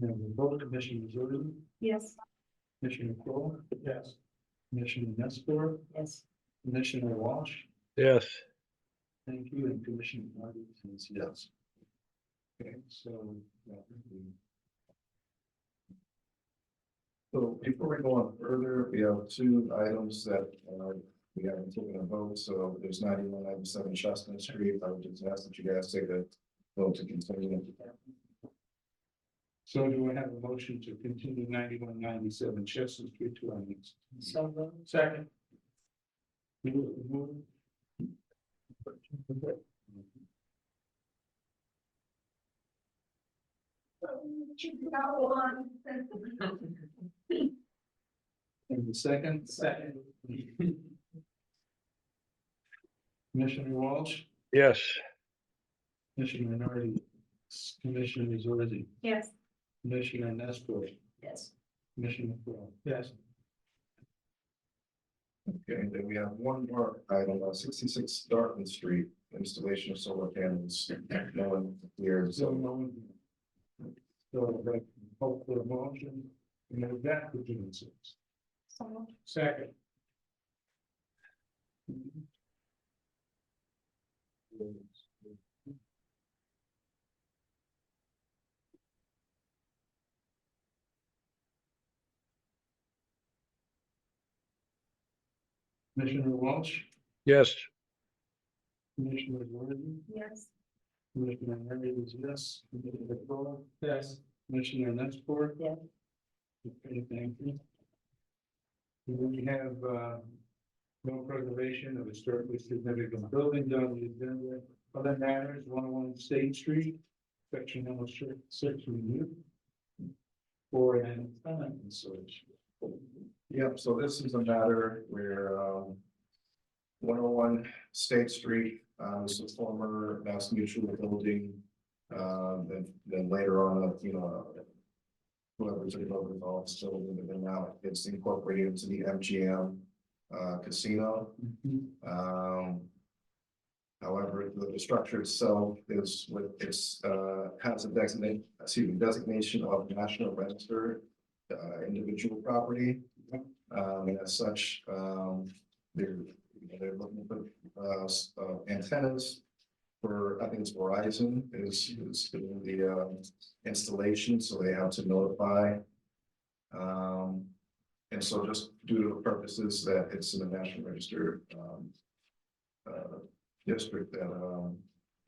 Now, the vote, Commissioner Jordan, Yes. Commissioner Kroll. Yes. Commissioner Nestor. Yes. Commissioner Walsh. Yes. Thank you, and Commissioner Martin says yes. Okay, so. So before we go on further, we have two items that we haven't taken a vote, so there's 9197 Chestnut Street. I would just ask that you guys take a vote to continue. So do I have a motion to continue 9197 Chestnut Street to our next? Second. Move. And the second? Second. Commissioner Walsh, Yes. Commissioner Nardi, Commissioner Zorzi, Yes. Commissioner Nesport, Yes. Commissioner Crowe. Yes. Okay, then we have one more item, 66 Dartmouth Street, installation of solar panels. No one here, So so no one. So like, hope for a motion, and then that for June 6th. So, Second. Commissioner Walsh, Yes. Commissioner Zorzi, yes. Commissioner Nardi is yes, Commissioner Crowe, Yes. Commissioner Nesport. Yes. Okay, thank you. We have, no preservation of historically significant buildings on the agenda. Other matters, 101 State Street, section number 6 review. For an tenant installation. yep, so this is a matter where 101 State Street, is a former Mass Mutual building. Then later on, whoever's involved all still, and now it's incorporated into the MGM casino. However, the structure itself is with its has a designation of National Register individual property. And as such, they're looking for antennas for, I think it's Verizon is doing the installation, so they have to notify. And so just due to the purposes that it's in the National Register district, that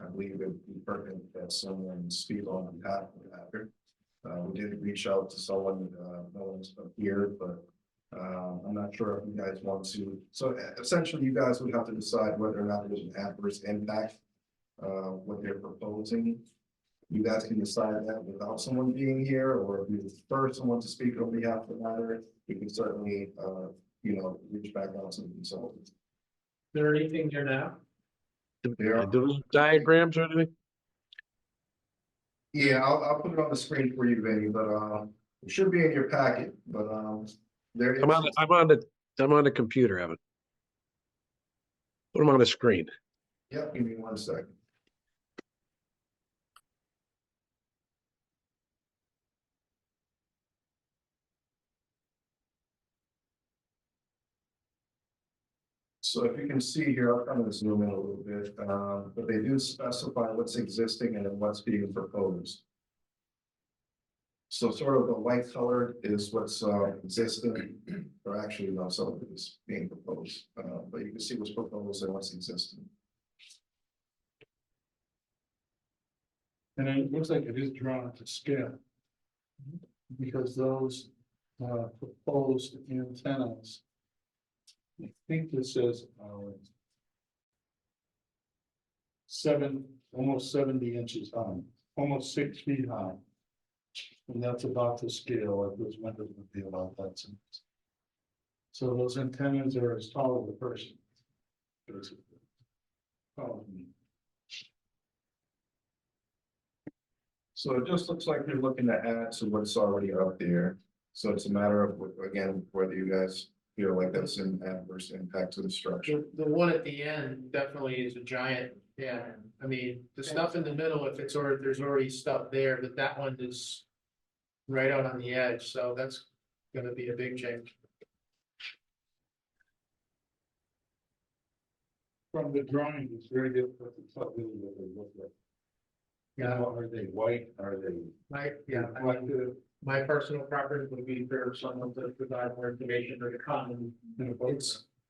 I believe it would be pertinent that someone speak on behalf of the matter. We did reach out to someone, no one's here, but I'm not sure if you guys want to. So essentially, you guys would have to decide whether or not there's an adverse impact what they're proposing. You guys can decide that without someone being here, or if you prefer someone to speak on behalf of the matter, you can certainly, reach back out to the consultant. Is there anything here now? There. Those diagrams or anything? Yeah, I'll put it on the screen for you, Vinny, but it should be in your packet, but there is. I'm on the computer, Evan. Put them on the screen. Yep, give me 1 second. So if you can see here, I'll kind of zoom in a little bit, but they do specify what's existing and then what's being proposed. So sort of the white color is what's existing, or actually no, some of it is being proposed, but you can see what's proposed and what's existing. And it looks like it is drawn to scale. Because those proposed antennas. I think this says almost 70 inches high, almost 6 feet high. And that's about the scale of those windows would be about that size. So those antennas are as tall as a person. Basically. Taller than me. So it just looks like you're looking to add to what's already up there. So it's a matter of, again, whether you guys feel like that's an adverse impact to the structure. The one at the end definitely is a giant, yeah, I mean, the stuff in the middle, if it's already, there's already stuff there, but that one is. Right out on the edge, so that's gonna be a big change. From the drawing, it's very difficult to tell really what they look like. Now, are they white? Are they? My personal preference would be for someone to provide more information or to comment.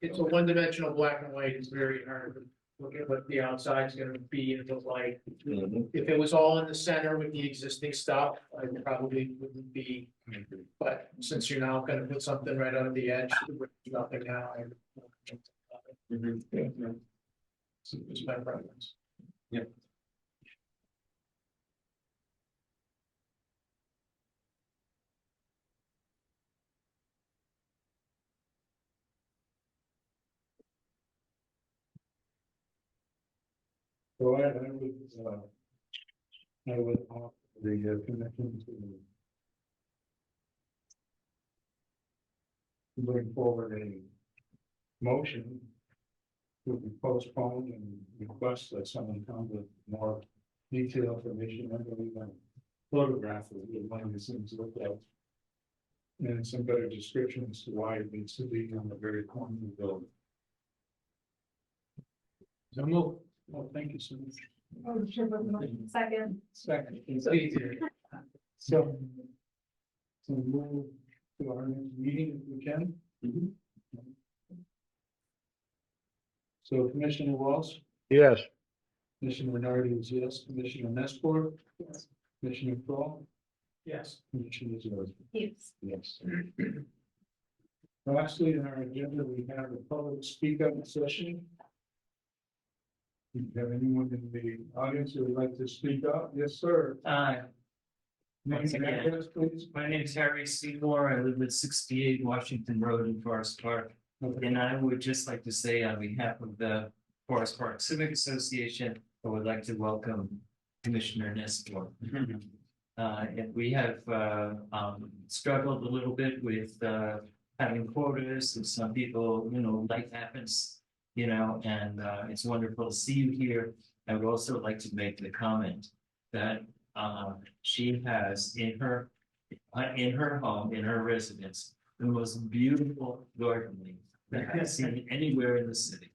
It's a one-dimensional black and white, it's very hard to look at what the outside's gonna be and look like. If it was all in the center with the existing stuff, I probably wouldn't be, but since you're now gonna put something right on the edge, with nothing now. It's my preference. So I would offer the commission to bring forward a motion to be postponed and request that someone come with more detailed information, I believe, on photograph of the one these things look like. And some better description as to why it needs to be on the very corner of the building. So move. Well, thank you so much. Oh, sure, but second. Second. It's easier. So. So move to our next meeting if we can. So Commissioner Walsh, Yes. Commissioner Bernardi is yes, Commissioner Nespor. Yes. Commissioner Paul, Yes. Commissioner Zorzi. Yes. Yes. Lastly, in our agenda, we have a public speak up session. Do you have anyone in the audience who would like to speak up? Yes, sir. Name Once and again. address, please. My name is Harry Seymour. I live at 68 Washington Road in Forest Park. And I would just like to say on behalf of the Forest Park Civic Association, I would like to welcome Commissioner Nestor. And we have struggled a little bit with having quotas, and some people, life happens, and it's wonderful to see you here. I would also like to make the comment that she has in her home, in her residence, the most beautiful gardening that I've seen anywhere in the city.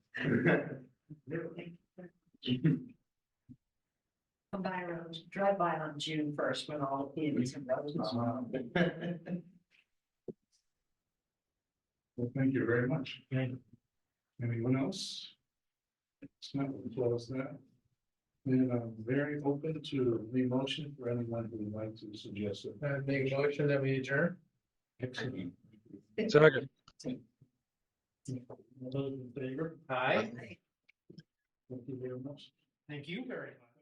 Come by around, drive by on June 1st when all the kids and roses are. Well, thank you very much. Anyone else? It's not, we'll close that. And I'm very open to the motion for anyone who would like to suggest it. I make a motion that we adjourn. Excellent. Second. All those in favor? Aye. Thank you very much. Thank you very much.